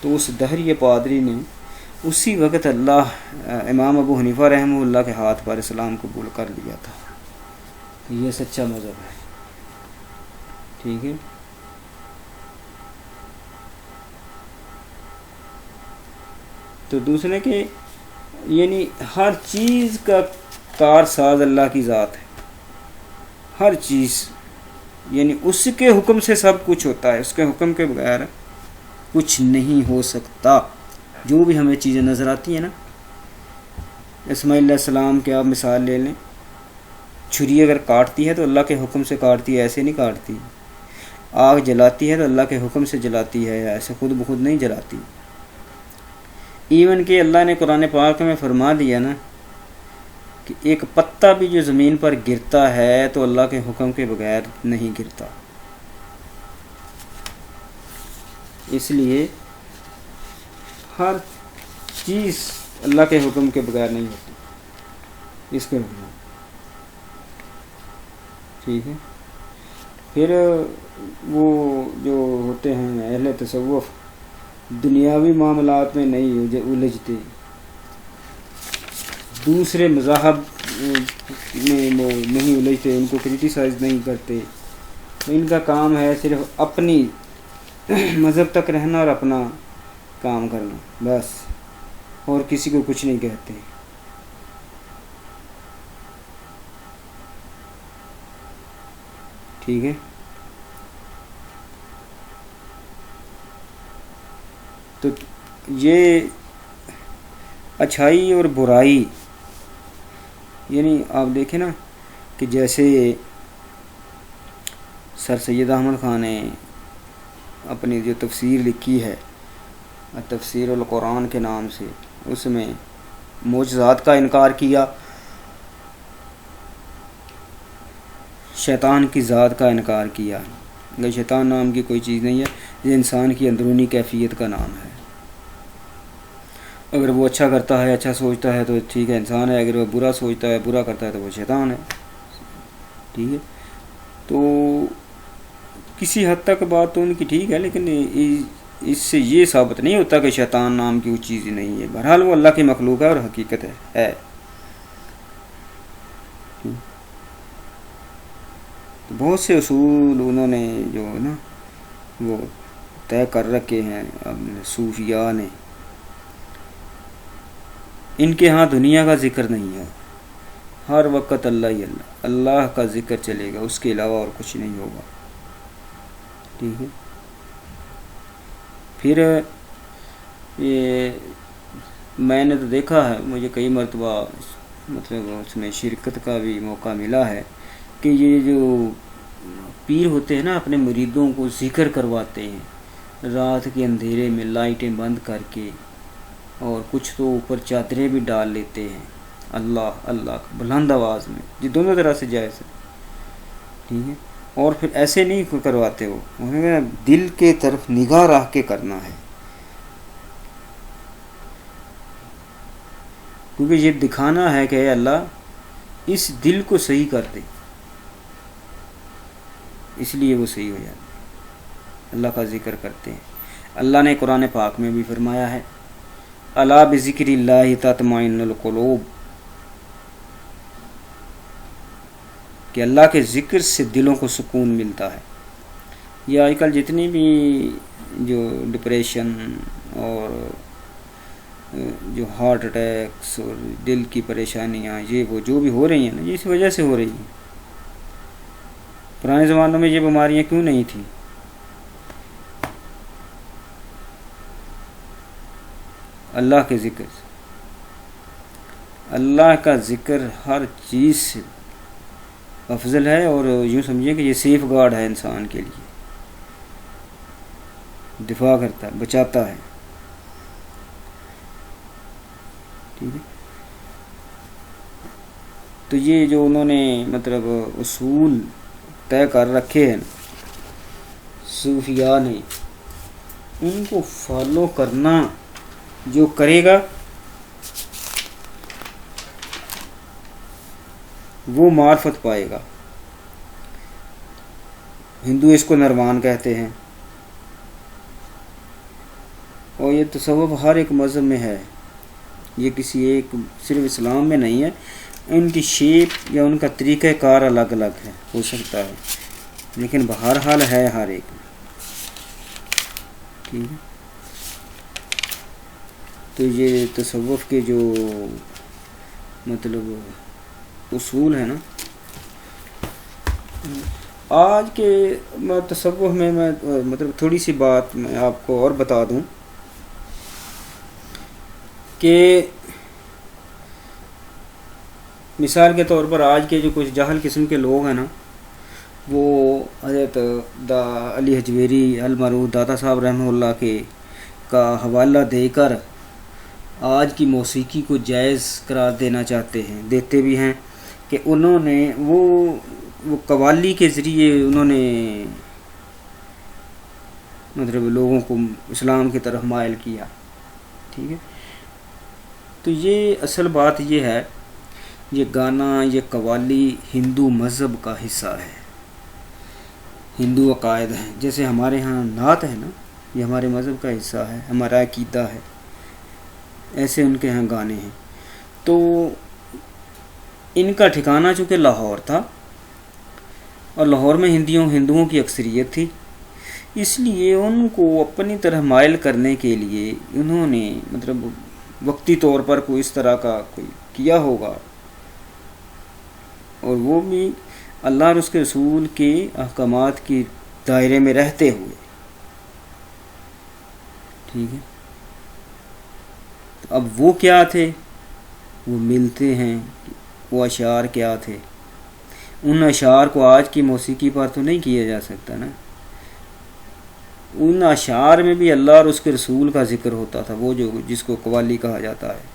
تو اس دہریہ پادری نے اسی وقت امام ابو حنیفہ رحمہ اللہ کے ہاتھ پر اسلام قبول کر لیا تھا۔ یہ سچا مذہب ہے، ٹھیک ہے۔ تو دوسرے کہ یعنی ہر چیز کا کار ساز اللہ کی ذات ہے، ہر چیز، یعنی اس کے حکم سے سب کچھ ہوتا ہے، اس کے حکم کے بغیر کچھ نہیں ہو سکتا۔ جو بھی ہمیں چیزیں نظر آتی ہیں نا، اسماعیل علیہ السلام کے آپ مثال لے لیں، چھری اگر کاٹتی ہے تو اللہ کے حکم سے کاٹتی ہے، ایسے نہیں کاٹتی۔ آگ جلاتی ہے تو اللہ کے حکم سے جلاتی ہے، ایسے خود بخود نہیں جلاتی۔ ایون کہ اللہ نے قرآن پاک میں فرما دیا نا کہ ایک پتا بھی جو زمین پر گرتا ہے تو اللہ کے حکم کے بغیر نہیں گرتا، اس لیے ہر چیز اللہ کے حکم کے بغیر نہیں ہوتی، اس کے حکم، ٹھیک ہے۔ پھر وہ جو ہوتے ہیں اہل تصوف، دنیاوی معاملات میں نہیں الجھتے، دوسرے مذاہب میں وہ نہیں الجھتے، ان کو کرٹیسائز نہیں کرتے، ان کا کام ہے صرف اپنی مذہب تک رہنا اور اپنا کام کرنا بس، اور کسی کو کچھ نہیں کہتے۔ ٹھیک ہے۔ تو یہ اچھائی اور برائی، یعنی آپ دیکھیں نا کہ جیسے سر سید احمد خان نے اپنی جو تفسیر لکھی ہے تفسیر القرآن کے نام سے، اس میں معجزات کا انکار کیا، شیطان کی ذات کا انکار کیا، کہ شیطان نام کی کوئی چیز نہیں ہے، یہ انسان کی اندرونی کیفیت کا نام ہے، اگر وہ اچھا کرتا ہے، اچھا سوچتا ہے تو ٹھیک ہے انسان ہے، اگر وہ برا سوچتا ہے، برا کرتا ہے تو وہ شیطان ہے، ٹھیک ہے۔ تو کسی حد تک بات تو ان کی ٹھیک ہے، لیکن اس سے یہ ثابت نہیں ہوتا کہ شیطان نام کی وہ چیز ہی نہیں ہے، بہرحال وہ اللہ کی مخلوق ہے اور حقیقت ہے۔ تو بہت سے اصول انہوں نے جو ہے نا وہ طے کر رکھے ہیں صوفیاء نے، ان کے ہاں دنیا کا ذکر نہیں ہے، ہر وقت اللہ ہی اللہ کا ذکر چلے گا، اس کے علاوہ اور کچھ نہیں ہوگا، ٹھیک ہے۔ پھر یہ میں نے تو دیکھا ہے، مجھے کئی مرتبہ مطلب اس میں شرکت کا بھی موقع ملا ہے کہ یہ جو پیر ہوتے ہیں نا اپنے مریدوں کو ذکر کرواتے ہیں رات کے اندھیرے میں لائٹیں بند کر کے، اور کچھ تو اوپر چادریں بھی ڈال لیتے ہیں، اللہ اللہ بلند آواز میں، یہ دونوں طرح سے جائز ہے، ٹھیک ہے۔ اور پھر ایسے نہیں کرواتے وہ، انہیں دل کے طرف نگاہ رکھ کے کرنا ہے، کیونکہ یہ دکھانا ہے کہ اے اللہ اس دل کو صحیح کر دے، اس لیے وہ صحیح ہو جاتا ہے، اللہ کا ذکر کرتے ہیں۔ اللہ نے قرآن پاک میں بھی فرمایا ہے الا بذکر اللہ تطمئن القلوب، کہ اللہ کے ذکر سے دلوں کو سکون ملتا ہے۔ یہ آج کل جتنی بھی جو ڈپریشن اور جو ہارٹ اٹیکس اور دل کی پریشانیاں یہ وہ جو بھی ہو رہی ہیں نا، یہ اس وجہ سے ہو رہی ہیں۔ پرانے زمانوں میں یہ بیماریاں کیوں نہیں تھیں؟ اللہ کے ذکر سے، اللہ کا ذکر ہر چیز سے افضل ہے، اور یوں سمجھیں کہ یہ سیف گارڈ ہے انسان کے لیے، دفاع کرتا ہے، بچاتا ہے، ٹھیک ہے۔ تو یہ جو انہوں نے مطلب اصول طے کر رکھے ہیں صوفیاء نے، ان کو فالو کرنا جو کرے گا وہ معرفت پائے گا۔ ہندو اس کو نروان کہتے ہیں، اور یہ تصوف ہر ایک مذہب میں ہے، یہ کسی ایک صرف اسلام میں نہیں ہے، ان کی شیپ یا ان کا طریقہ کار الگ الگ ہے، ہو سکتا ہے، لیکن بہرحال ہے ہر ایک میں، ٹھیک ہے۔ تو یہ تصوف کے جو مطلب اصول ہیں نا، آج کے تصوف میں مطلب تھوڑی سی بات میں آپ کو اور بتا دوں کہ مثال کے طور پر آج کے جو کچھ جاہل قسم کے لوگ ہیں نا، وہ حضرت علی حجویری المعروف داتا صاحب رحمہ اللہ کے کا حوالہ دے کر آج کی موسیقی کو جائز قرار دینا چاہتے ہیں، دیتے بھی ہیں، کہ انہوں نے وہ قوالی کے ذریعے انہوں نے مطلب لوگوں کو اسلام کی طرف مائل کیا، ٹھیک ہے۔ تو یہ اصل بات یہ ہے، یہ گانا، یہ قوالی ہندو مذہب کا حصہ ہے، ہندو عقائد ہیں، جیسے ہمارے ہاں نعت ہے نا، یہ ہمارے مذہب کا حصہ ہے، ہمارا عقیدہ ہے، ایسے ان کے ہاں گانے ہیں۔ تو ان کا ٹھکانہ چونکہ لاہور تھا، اور لاہور میں ہندوؤں کی اکثریت تھی، اس لیے ان کو اپنی طرح مائل کرنے کے لیے انہوں نے مطلب وقتی طور پر کوئی اس طرح کا کوئی کیا ہوگا، اور وہ بھی اللہ اور اس کے رسول کے احکامات کی دائرے میں رہتے ہوئے، ٹھیک ہے۔ اب وہ کیا تھے، وہ ملتے ہیں، وہ اشعار کیا تھے، ان اشعار کو آج کی موسیقی پر تو نہیں کیا جا سکتا نا، ان اشعار میں بھی اللہ اور اس کے رسول کا ذکر ہوتا تھا، وہ جو جس کو قوالی کہا جاتا ہے۔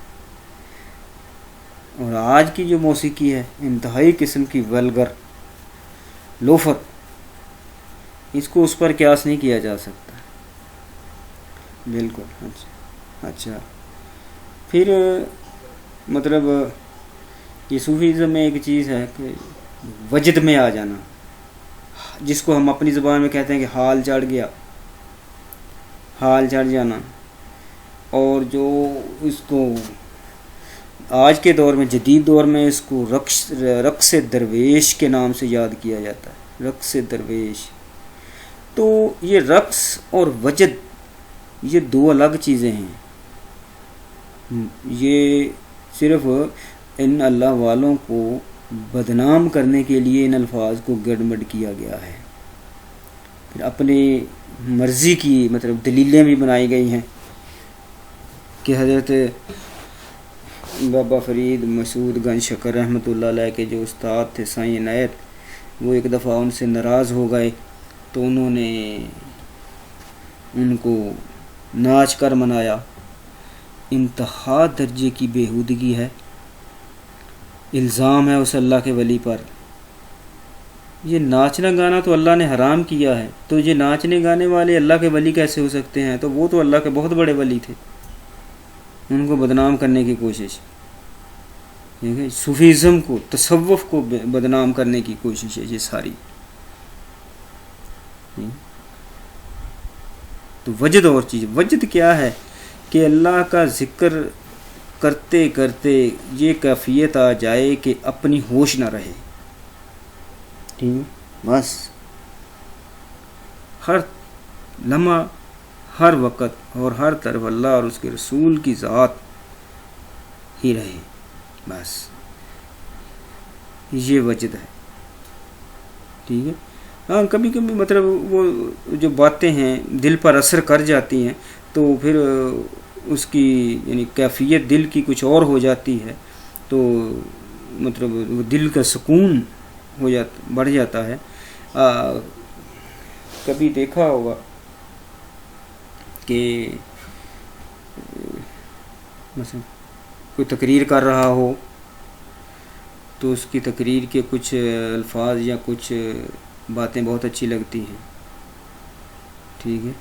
اور آج کی جو موسیقی ہے انتہائی قسم کی ولگر لوفر، اس کو اس پر قیاس نہیں کیا جا سکتا، بالکل۔ اچھا پھر مطلب یہ صوفیزم میں ایک چیز ہے کہ وجد میں آ جانا، جس کو ہم اپنی زبان میں کہتے ہیں کہ حال چڑھ گیا، حال چڑھ جانا، اور جو اس کو آج کے دور میں، جدید دور میں، اس کو رقص درویش کے نام سے یاد کیا جاتا ہے، رقص درویش۔ تو یہ رقص اور وجد یہ دو الگ چیزیں ہیں، یہ صرف ان اللہ والوں کو بدنام کرنے کے لیے ان الفاظ کو گڑمڑ کیا گیا ہے، پھر اپنی مرضی کی مطلب دلیلیں بھی بنائی گئی ہیں کہ حضرت بابا فرید مسعود گنج شکر رحمۃ اللہ علیہ کے جو استاد تھے سائیں عنایت، وہ ایک دفعہ ان سے ناراض ہو گئے، تو انہوں نے ان کو ناچ کر منایا۔ انتہا درجے کی بےہودگی ہے، الزام ہے اس اللہ کے ولی پر یہ ناچنا گانا تو اللہ نے حرام کیا ہے، تو یہ ناچنے گانے والے اللہ کے ولی کیسے ہو سکتے ہیں؟ تو وہ تو اللہ کے بہت بڑے ولی تھے، ان کو بدنام کرنے کی کوشش، ٹھیک ہے، صوفیزم کو، تصوف کو بدنام کرنے کی کوشش ہے یہ ساری۔ تو وجد اور چیز، وجد کیا ہے کہ اللہ کا ذکر کرتے کرتے یہ کیفیت آ جائے کہ اپنی ہوش نہ رہے، ٹھیک ہے، بس ہر لمحہ، ہر وقت اور ہر طرف اللہ اور اس کے رسول کی ذات ہی رہے، بس یہ وجد ہے، ٹھیک ہے۔ ہاں کبھی کبھی مطلب وہ جو باتیں ہیں دل پر اثر کر جاتی ہیں تو پھر اس کی یعنی کیفیت دل کی کچھ اور ہو جاتی ہے، تو مطلب وہ دل کا سکون بڑھ جاتا ہے۔ کبھی دیکھا ہوگا کہ مثلا کوئی تقریر کر رہا ہو تو اس کی تقریر کے کچھ الفاظ یا کچھ باتیں بہت اچھی لگتی ہیں، ٹھیک ہے،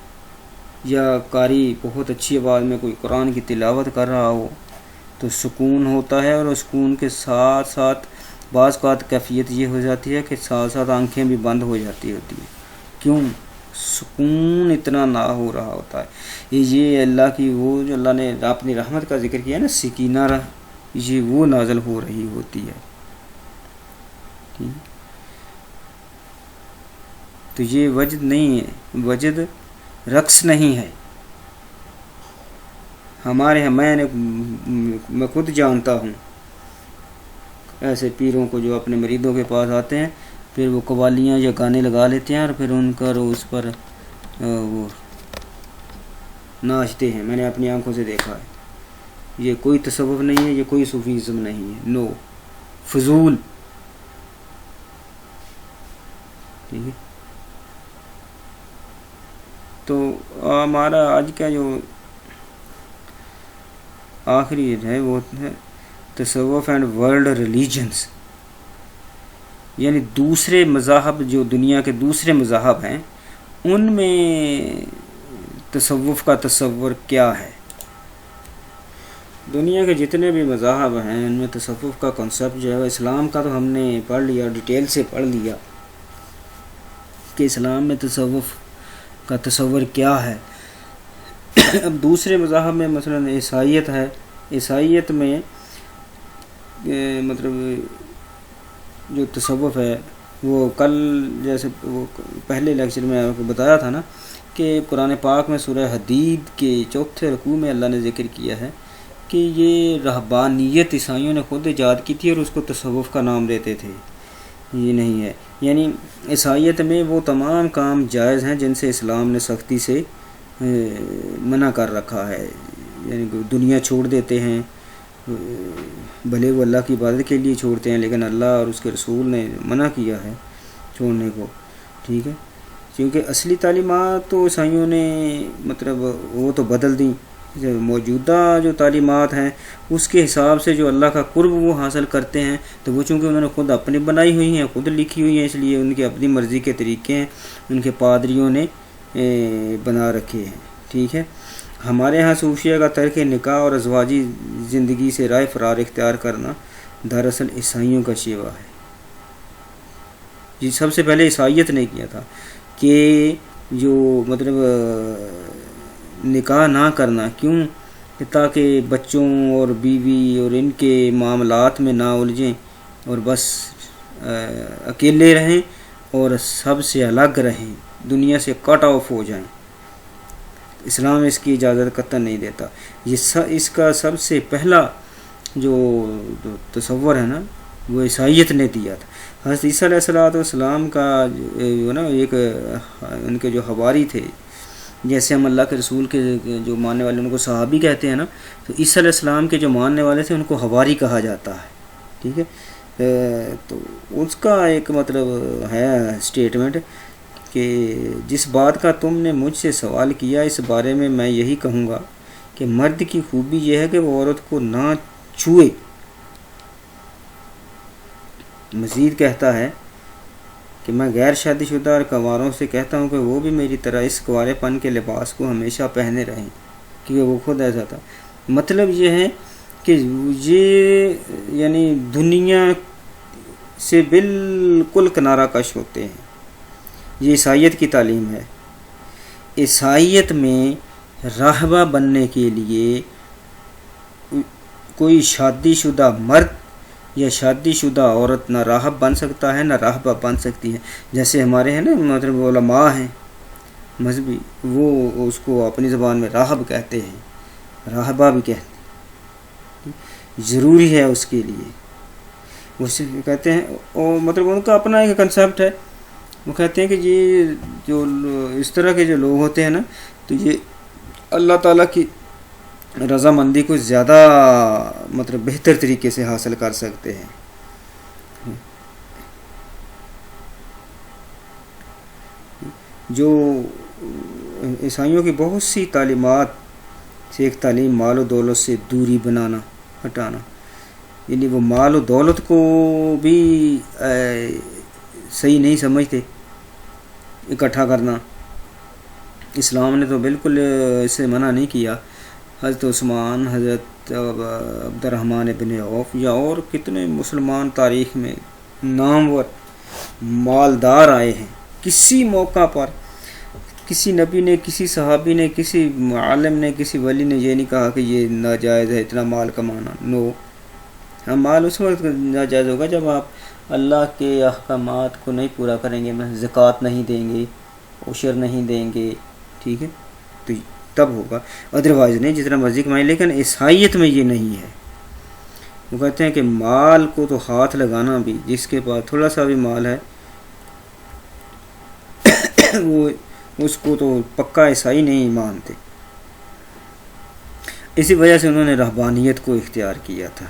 یا قاری بہت اچھی آواز میں کوئی قرآن کی تلاوت کر رہا ہو تو سکون ہوتا ہے، اور سکون کے ساتھ ساتھ بعض اوقات کیفیت یہ ہو جاتی ہے کہ ساتھ ساتھ آنکھیں بھی بند ہو جاتی ہوتی ہیں، کیوں؟ سکون اتنا نہ ہو رہا ہوتا ہے۔ یہ اللہ کی وہ جو اللہ نے اپنی رحمت کا ذکر کیا ہے نا، سکینہ یہ وہ نازل ہو رہی ہوتی ہے، تو یہ وجد نہیں ہے، وجد رقص نہیں ہے ہمارے یہاں۔ میں خود جانتا ہوں ایسے پیروں کو جو اپنے مریدوں کے پاس آتے ہیں، پھر وہ قوالیاں یا گانے لگا لیتے ہیں اور پھر ان کا اس پر وہ ناچتے ہیں، میں نے اپنی آنکھوں سے دیکھا ہے۔ یہ کوئی تصوف نہیں ہے، یہ کوئی صوفیزم نہیں ہے، نو، فضول، ٹھیک ہے۔ تو ہمارا آج کا جو آخری ہے وہ ہے تصوف اینڈ ورلڈ ریلیجنز، یعنی دوسرے مذاہب، جو دنیا کے دوسرے مذاہب ہیں ان میں تصوف کا تصور کیا ہے۔ دنیا کے جتنے بھی مذاہب ہیں ان میں تصوف کا کنسیپٹ جو ہے، اسلام کا تو ہم نے پڑھ لیا، ڈیٹیل سے پڑھ لیا کہ اسلام میں تصوف کا تصور کیا ہے۔ اب دوسرے مذاہب میں مثلا عیسائیت ہے، عیسائیت میں مطلب جو تصوف ہے وہ کل جیسے وہ پہلے لیکچر میں آپ کو بتایا تھا نا کہ قرآن پاک میں سورہ حدید کے 4 رکوع میں اللہ نے ذکر کیا ہے کہ یہ رہبانیت عیسائیوں نے خود ایجاد کی تھی اور اس کو تصوف کا نام دیتے تھے، یہ نہیں ہے۔ یعنی عیسائیت میں وہ تمام کام جائز ہیں جن سے اسلام نے سختی سے منع کر رکھا ہے، یعنی دنیا چھوڑ دیتے ہیں، بھلے وہ اللہ کی عبادت کے لیے چھوڑتے ہیں لیکن اللہ اور اس کے رسول نے منع کیا ہے چھوڑنے کو، ٹھیک ہے، کیونکہ اصلی تعلیمات تو عیسائیوں نے مطلب وہ تو بدل دیں، موجودہ جو تعلیمات ہیں اس کے حساب سے جو اللہ کا قرب وہ حاصل کرتے ہیں، تو وہ چونکہ انہوں نے خود اپنی بنائی ہوئی ہیں، خود لکھی ہوئی ہیں، اس لیے ان کی اپنی مرضی کے طریقے ہیں، ان کے پادریوں نے بنا رکھے ہیں، ٹھیک ہے۔ ہمارے ہاں صوفیہ کا ترک نکاح اور ازواجی زندگی سے رائے فرار اختیار کرنا دراصل عیسائیوں کا شیوا ہے۔ یہ سب سے پہلے عیسائیت نے کیا تھا کہ جو مطلب نکاح نہ کرنا، کیوں؟ کہ تاکہ بچوں اور بیوی اور ان کے معاملات میں نہ الجھیں اور بس اکیلے رہیں اور سب سے الگ رہیں، دنیا سے کٹ آف ہو جائیں۔ اسلام اس کی اجازت قطعاً نہیں دیتا۔ اس کا سب سے پہلا جو تصور ہے نا وہ عیسائیت نے دیا تھا۔ حضرت عیسیٰ علیہ السلام کا جو نا ایک ان کے جو حواری تھے، جیسے ہم اللہ کے رسول کے جو ماننے والے ان کو صحابی کہتے ہیں نا، تو عیسیٰ علیہ السلام کے جو ماننے والے تھے ان کو حواری کہا جاتا ہے، ٹھیک ہے۔ تو اس کا ایک مطلب ہے اسٹیٹمنٹ کہ جس بات کا تم نے مجھ سے سوال کیا اس بارے میں میں یہی کہوں گا کہ مرد کی خوبی یہ ہے کہ وہ عورت کو نہ چھوئے۔ مزید کہتا ہے کہ میں غیر شادی شدہ اور کنواروں سے کہتا ہوں کہ وہ بھی میری طرح اس کنوارے پن کے لباس کو ہمیشہ پہنے رہیں، کیونکہ وہ خود ایسا تھا۔ مطلب یہ ہے کہ یہ یعنی دنیا سے بالکل کنارہ کش ہوتے ہیں۔ یہ عیسائیت کی تعلیم ہے۔ عیسائیت میں راہبہ بننے کے لیے کوئی شادی شدہ مرد یا شادی شدہ عورت نہ راہب بن سکتا ہے نہ راہبہ بن سکتی ہے۔ جیسے ہمارے ہیں نا مطلب علماء ہیں مذہبی، وہ اس کو اپنی زبان میں راہب کہتے ہیں، راہبہ بھی کہتے ہیں، ضروری ہے اس کے لیے۔ اسے کہتے ہیں اور مطلب ان کا اپنا ایک کنسیپٹ ہے، وہ کہتے ہیں کہ یہ جو اس طرح کے جو لوگ ہوتے ہیں نا، تو یہ اللہ تعالیٰ کی رضامندی کو زیادہ مطلب بہتر طریقے سے حاصل کر سکتے ہیں۔ جو عیسائیوں کی بہت سی تعلیمات سے ایک تعلیم مال و دولت سے دوری بنانا، ہٹانا، یعنی وہ مال و دولت کو بھی صحیح نہیں سمجھتے اکٹھا کرنا۔ اسلام نے تو بالکل اسے منع نہیں کیا۔ حضرت عثمان، حضرت عبد الرحمن ابن عوف یا اور کتنے مسلمان تاریخ میں نامور مالدار آئے ہیں، کسی موقع پر کسی نبی نے، کسی صحابی نے، کسی عالم نے، کسی ولی نے یہ نہیں کہا کہ یہ ناجائز ہے اتنا مال کمانا۔ نو، ہم مال اس وقت ناجائز ہوگا جب آپ اللہ کے احکامات کو نہیں پورا کریں گے، زکوٰۃ نہیں دیں گے، عشر نہیں دیں گے، ٹھیک ہے، تو تب ہوگا، ادروائز نہیں، جتنا مرضی کمائیں۔ لیکن عیسائیت میں یہ نہیں ہے۔ وہ کہتے ہیں کہ مال کو تو ہاتھ لگانا بھی، جس کے پاس تھوڑا سا بھی مال ہے وہ اس کو تو پکا عیسائی نہیں مانتے۔ اسی وجہ سے انہوں نے رہبانیت کو اختیار کیا تھا،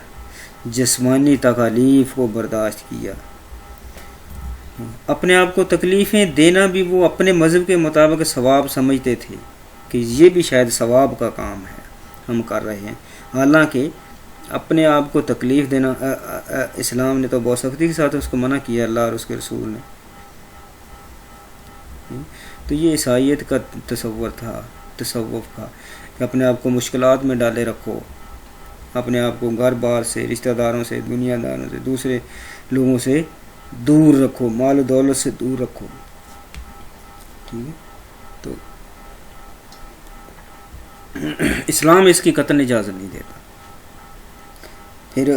جسمانی تکالیف کو برداشت کیا، اپنے آپ کو تکلیفیں دینا بھی وہ اپنے مذہب کے مطابق ثواب سمجھتے تھے کہ یہ بھی شاید ثواب کا کام ہے ہم کر رہے ہیں۔ حالانکہ اپنے آپ کو تکلیف دینا اسلام نے تو بہت سختی کے ساتھ اس کو منع کیا، اللہ اور اس کے رسول نے۔ تو یہ عیسائیت کا تصوف تھا کہ اپنے آپ کو مشکلات میں ڈالے رکھو، اپنے آپ کو گھر بار سے، رشتہ داروں سے، دنیا داروں سے، دوسرے لوگوں سے دور رکھو، مال و دولت سے دور رکھو، ٹھیک ہے۔ تو اسلام اس کی قطعاً اجازت نہیں دیتا۔ پھر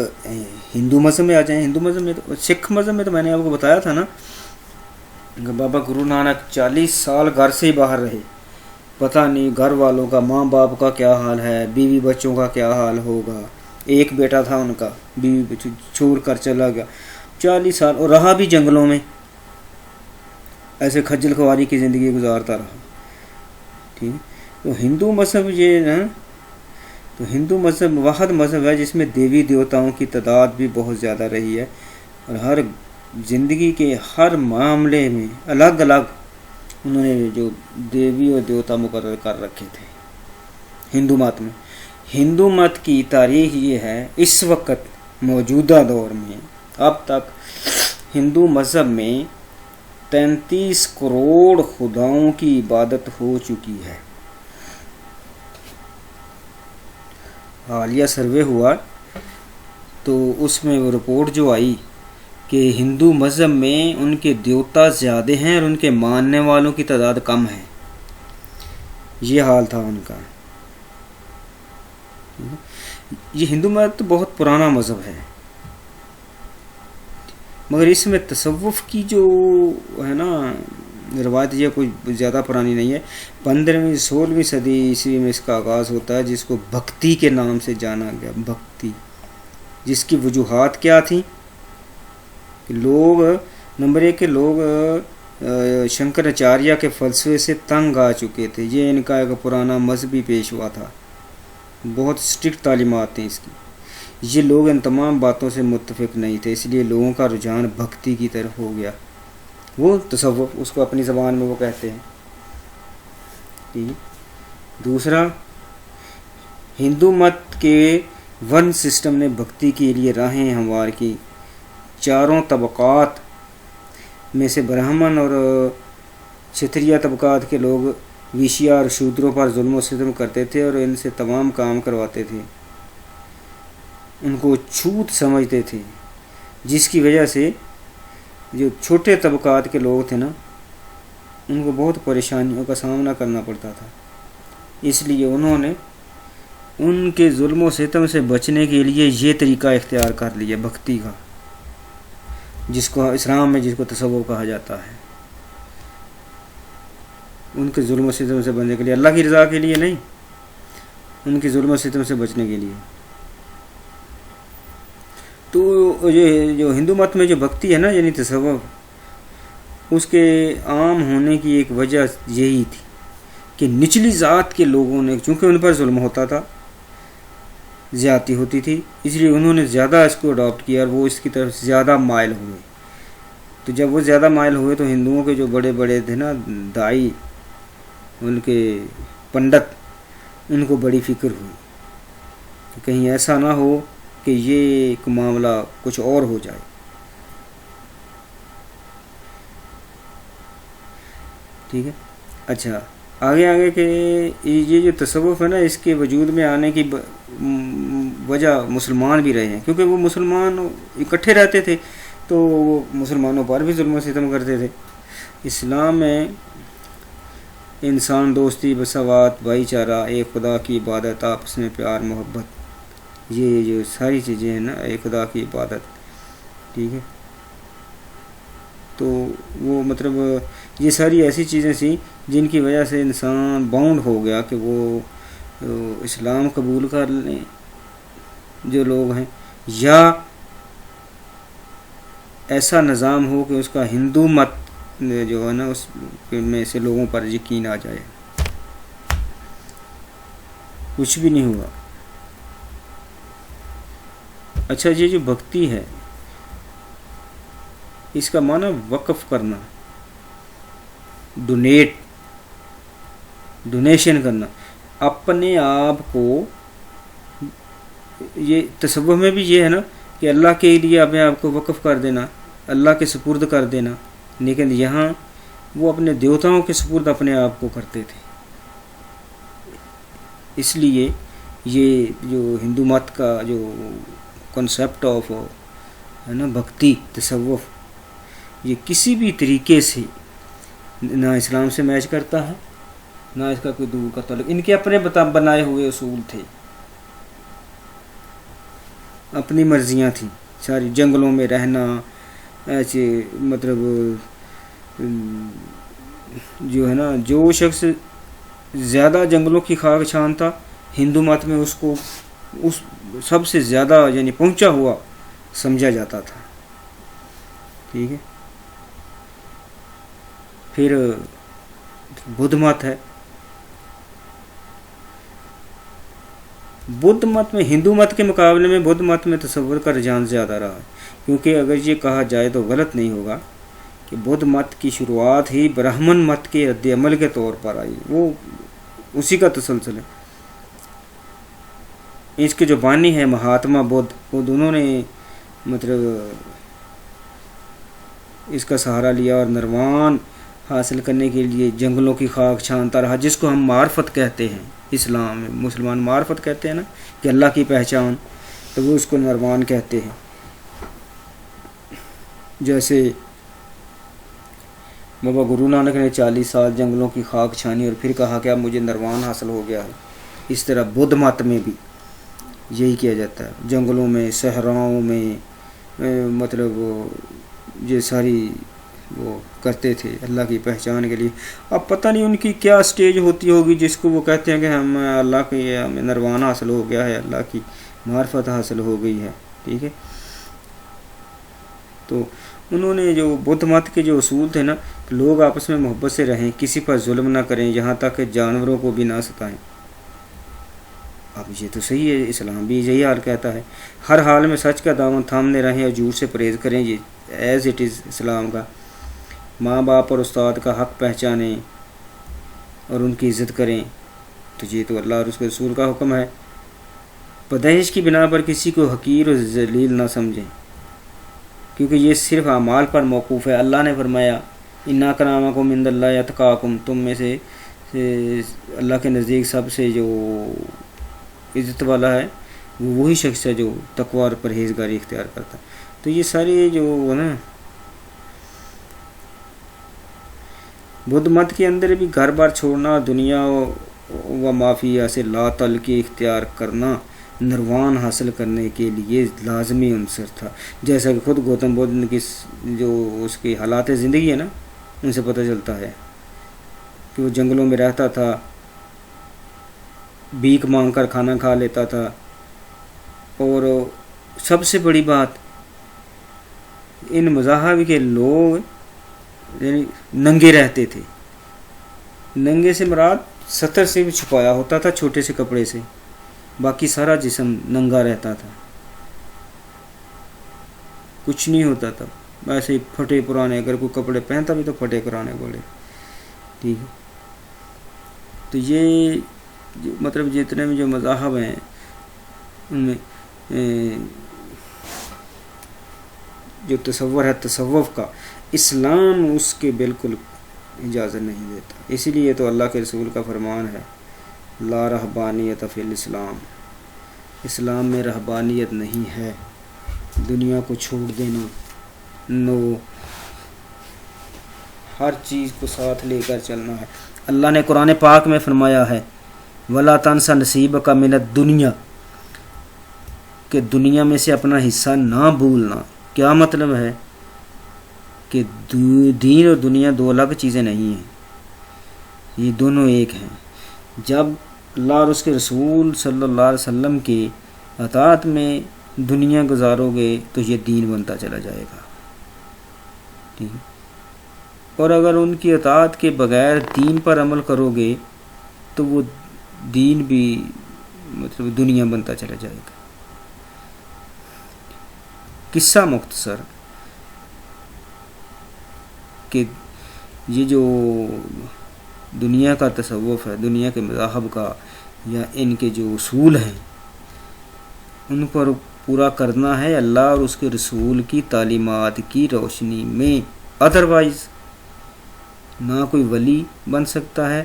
ہندو مذہب میں آ جائیں۔ ہندو مذہب میں تو، سکھ مذہب میں تو میں نے آپ کو بتایا تھا نا، بابا گرو نانک 40 سال گھر سے ہی باہر رہے، پتہ نہیں گھر والوں کا، ماں باپ کا کیا حال ہے، بیوی بچوں کا کیا حال ہوگا۔ ایک بیٹا تھا ان کا، بیوی چھوڑ کر چلا گیا، 40 سال، اور رہا بھی جنگلوں میں، ایسے کھجل خواری کی زندگی گزارتا رہا، ٹھیک ہے۔ تو ہندو مذہب یہ نا، تو ہندو مذہب واحد مذہب ہے جس میں دیوی دیوتاؤں کی تعداد بھی بہت زیادہ رہی ہے، اور ہر زندگی کے ہر معاملے میں الگ الگ انہوں نے جو دیوی اور دیوتا مقرر کر رکھے تھے ہندو مت میں۔ ہندو مت کی تاریخ یہ ہے، اس وقت موجودہ دور میں اب تک ہندو مذہب میں 33 کروڑ خداؤں کی عبادت ہو چکی ہے۔ حالیہ سروے ہوا تو اس میں وہ رپورٹ جو آئی کہ ہندو مذہب میں ان کے دیوتا زیادہ ہیں اور ان کے ماننے والوں کی تعداد کم ہے، یہ حال تھا ان کا۔ یہ ہندو مذہب تو بہت پرانا مذہب ہے، مگر اس میں تصوف کی جو ہے نا روایت، یہ کوئی زیادہ پرانی نہیں ہے۔ 15ویں 16ویں صدی عیسوی میں اس کا آغاز ہوتا ہے، جس کو بھکتی کے نام سے جانا گیا، بھکتی، جس کی وجوہات کیا تھیں کہ لوگ، نمبر 1 کہ لوگ شنکراچاریہ کے فلسفے سے تنگ آ چکے تھے۔ یہ ان کا ایک پرانا مذہبی پیشوا تھا، بہت اسٹرکٹ تعلیمات تھیں اس کی۔ یہ لوگ ان تمام باتوں سے متفق نہیں تھے، اس لیے لوگوں کا رجحان بھکتی کی طرف ہو گیا، وہ تصوف اس کو اپنی زبان میں وہ کہتے ہیں۔ دوسرا، ہندو مت کے ون سسٹم نے بھکتی کے لیے راہیں ہموار کی، چاروں طبقات میں سے برہمن اور چھتریہ طبقات کے لوگ ویشیا اور شودروں پر ظلم و ستم کرتے تھے اور ان سے تمام کام کرواتے تھے، ان کو چھوت سمجھتے تھے، جس کی وجہ سے جو چھوٹے طبقات کے لوگ تھے نا ان کو بہت پریشانیوں کا سامنا کرنا پڑتا تھا۔ اس لیے انہوں نے ان کے ظلم و ستم سے بچنے کے لیے یہ طریقہ اختیار کر لیا بھکتی کا، جس کو اسلام میں جس کو تصوف کہا جاتا ہے۔ ان کے ظلم و ستم سے بچنے کے لیے، اللہ کی رضا کے لیے نہیں، ان کے ظلم و ستم سے بچنے کے لیے۔ تو یہ جو ہندو مت میں جو بھکتی ہے نا یعنی تصوف، اس کے عام ہونے کی ایک وجہ یہی تھی کہ نچلی ذات کے لوگوں نے، چونکہ ان پر ظلم ہوتا تھا، زیادتی ہوتی تھی، اس لیے انہوں نے زیادہ اس کو اڈاپٹ کیا اور وہ اس کی طرف زیادہ مائل ہوئے۔ تو جب وہ زیادہ مائل ہوئے تو ہندوؤں کے جو بڑے بڑے تھے نا دائی، ان کے پنڈت، ان کو بڑی فکر ہوئی کہ کہیں ایسا نہ ہو کہ یہ ایک معاملہ کچھ اور ہو جائے۔ ٹھیک ہے، اچھا آگے کہ یہ جو تصوف ہے نا اس کے وجود میں آنے کی وجہ مسلمان بھی رہے ہیں، کیونکہ وہ مسلمان اکٹھے رہتے تھے تو وہ مسلمانوں پر بھی ظلم و ستم کرتے تھے۔ اسلام میں انسان دوستی، مساوات، بھائی چارہ، ایک خدا کی عبادت، آپس میں پیار محبت، یہ جو ساری چیزیں ہیں نا ایک خدا کی عبادت، ٹھیک ہے، تو وہ مطلب یہ ساری ایسی چیزیں تھیں جن کی وجہ سے انسان باؤنڈ ہو گیا کہ وہ اسلام قبول کر لیں جو لوگ ہیں، یا ایسا نظام ہو کہ اس کا ہندو مت جو ہے نا اس میں سے لوگوں پر یقین آ جائے۔ کچھ بھی نہیں ہوا۔ اچھا یہ جو بھکتی ہے اس کا معنی وقف کرنا، ڈونیشن کرنا، اپنے آپ کو، یہ تصوف میں بھی یہ ہے نا کہ اللہ کے لیے اپنے آپ کو وقف کر دینا، اللہ کے سپرد کر دینا، لیکن یہاں وہ اپنے دیوتاؤں کے سپرد اپنے آپ کو کرتے تھے۔ اس لیے یہ جو ہندو مت کا جو کنسیپٹ آف ہے نا بھکتی، تصوف، یہ کسی بھی طریقے سے نہ اسلام سے میچ کرتا ہے، نہ اس کا کوئی دور کا تعلق، ان کے اپنے بنائے ہوئے اصول تھے، اپنی مرضیاں تھیں ساری، جنگلوں میں رہنا، ایسے مطلب جو ہے نا جو شخص زیادہ جنگلوں کی خاک چھانتا ہندو مت میں اس کو اس سب سے زیادہ یعنی پہنچا ہوا سمجھا جاتا تھا، ٹھیک ہے۔ پھر بدھ مت ہے، بدھ مت میں ہندو مت کے مقابلے میں بدھ مت میں تصور کا رجحان زیادہ رہا، کیونکہ اگر یہ کہا جائے تو غلط نہیں ہوگا کہ بدھ مت کی شروعات ہی برہمن مت کے رد عمل کے طور پر آئی، وہ اسی کا تسلسل ہے۔ اس کے جو بانی ہے مہاتما بدھ، وہ دونوں نے مطلب اس کا سہارا لیا اور نروان حاصل کرنے کے لیے جنگلوں کی خاک چھانتا رہا، جس کو ہم معرفت کہتے ہیں، اسلام میں مسلمان معرفت کہتے ہیں نا کہ اللہ کی پہچان، تو وہ اس کو نروان کہتے ہیں۔ جیسے بابا گرو نانک نے 40 سال جنگلوں کی خاک چھانی اور پھر کہا کہ اب مجھے نروان حاصل ہو گیا ہے، اس طرح بدھ مت میں بھی یہی کیا جاتا ہے، جنگلوں میں، صحراؤں میں مطلب یہ ساری وہ کرتے تھے اللہ کی پہچان کے لیے۔ اب پتہ نہیں ان کی کیا سٹیج ہوتی ہوگی جس کو وہ کہتے ہیں کہ ہم اللہ کے ہمیں نروان حاصل ہو گیا ہے، اللہ کی معرفت حاصل ہو گئی ہے، ٹھیک ہے۔ تو انہوں نے جو بدھ مت کے جو اصول تھے نا، لوگ آپس میں محبت سے رہیں، کسی پر ظلم نہ کریں، یہاں تک کہ جانوروں کو بھی نہ ستائیں۔ اب یہ تو صحیح ہے، اسلام بھی یہی حال کہتا ہے، ہر حال میں سچ کا دامن تھامنے رہیں اور جھوٹ سے پرہیز کریں، یہ ایز اٹ از اسلام کا۔ ماں باپ اور استاد کا حق پہچانیں اور ان کی عزت کریں، تو یہ تو اللہ اور اس کے رسول کا حکم ہے۔ پیدائش کی بنا پر کسی کو حقیر اور ذلیل نہ سمجھیں، کیونکہ یہ صرف اعمال پر موقوف ہے۔ اللہ نے فرمایا اِنَّ اکرمکم عند اللہ اتقاکم، تم میں سے اللہ کے نزدیک سب سے جو عزت والا ہے وہ وہی شخص ہے جو تقوی اور پرہیزگاری اختیار کرتا ہے۔ تو یہ ساری جو ہے نا بدھ مت کے اندر بھی گھر بار چھوڑنا، دنیا و مافیا سے لا تعلقی اختیار کرنا نروان حاصل کرنے کے لیے لازمی عنصر تھا، جیسا کہ خود گوتم بدھ کی جو اس کی حالات زندگی ہے نا ان سے پتہ چلتا ہے کہ وہ جنگلوں میں رہتا تھا، بھیک مانگ کر کھانا کھا لیتا تھا، اور سب سے بڑی بات ان مذاہب کے لوگ یعنی ننگے رہتے تھے۔ ننگے سے مراد ستر سے بھی چھپایا ہوتا تھا چھوٹے سے کپڑے سے، باقی سارا جسم ننگا رہتا تھا، کچھ نہیں ہوتا تھا، ایسے ہی پھٹے پرانے، اگر کوئی کپڑے پہنتا بھی تو پھٹے پرانے پڑے، ٹھیک ہے۔ تو یہ مطلب جتنے بھی جو مذاہب ہیں ان میں جو تصور ہے تصوف کا، اسلام اس کے بالکل اجازت نہیں دیتا۔ اسی لیے تو اللہ کے رسول کا فرمان ہے لا رہبانیت فی الاسلام، اسلام میں رہبانیت نہیں ہے، دنیا کو چھوڑ دینا، نو، ہر چیز کو ساتھ لے کر چلنا ہے۔ اللہ نے قرآن پاک میں فرمایا ہے وَلَا تَنْسَ نَصِيبَكَ مِنَ الدُّنْيَا، کہ دنیا میں سے اپنا حصہ نہ بھولنا۔ کیا مطلب ہے کہ دین اور دنیا دو الگ چیزیں نہیں ہیں، یہ دونوں ایک ہیں۔ جب اللہ اور اس کے رسول صلی اللہ علیہ وسلم کی اطاعت میں دنیا گزارو گے تو یہ دین بنتا چلا جائے گا، ٹھیک ہے؟ اور اگر ان کی اطاعت کے بغیر دین پر عمل کرو گے تو وہ دین بھی مطلب دنیا بنتا چلا جائے گا۔ قصہ مختصر کہ یہ جو دنیا کا تصوف ہے، دنیا کے مذاہب کا یا ان کے جو اصول ہیں ان پر پورا کرنا ہے اللہ اور اس کے رسول کی تعلیمات کی روشنی میں، ادروائز نہ کوئی ولی بن سکتا ہے،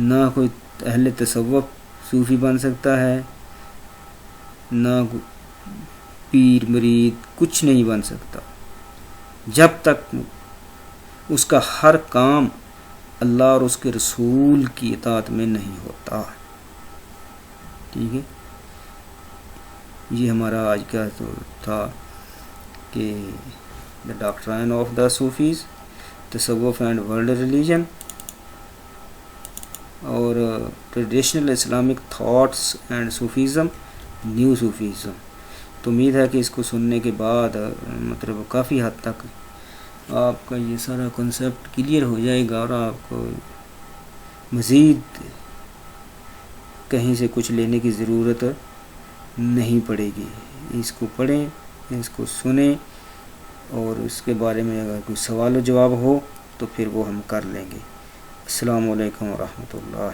نہ کوئی اہل تصوف صوفی بن سکتا ہے، نہ پیر مرید، کچھ نہیں بن سکتا جب تک اس کا ہر کام اللہ اور اس کے رسول کی اطاعت میں نہیں ہوتا، ٹھیک ہے۔ یہ ہمارا آج کا تو تھا کہ دا ڈاکٹرائن آف دا صوفیز، تصوف اینڈ ورلڈ ریلیجن، اور traditional Islamic thoughts and Sufism, new Sufism. تو امید ہے کہ اس کو سننے کے بعد مطلب کافی حد تک آپ کا یہ سارا کنسیپٹ کلیئر ہو جائے گا اور آپ کو مزید کہیں سے کچھ لینے کی ضرورت نہیں پڑے گی۔ اس کو پڑھیں، اس کو سنیں، اور اس کے بارے میں اگر کوئی سوال و جواب ہو تو پھر وہ ہم کر لیں گے۔ السلام علیکم ورحمۃ اللہ۔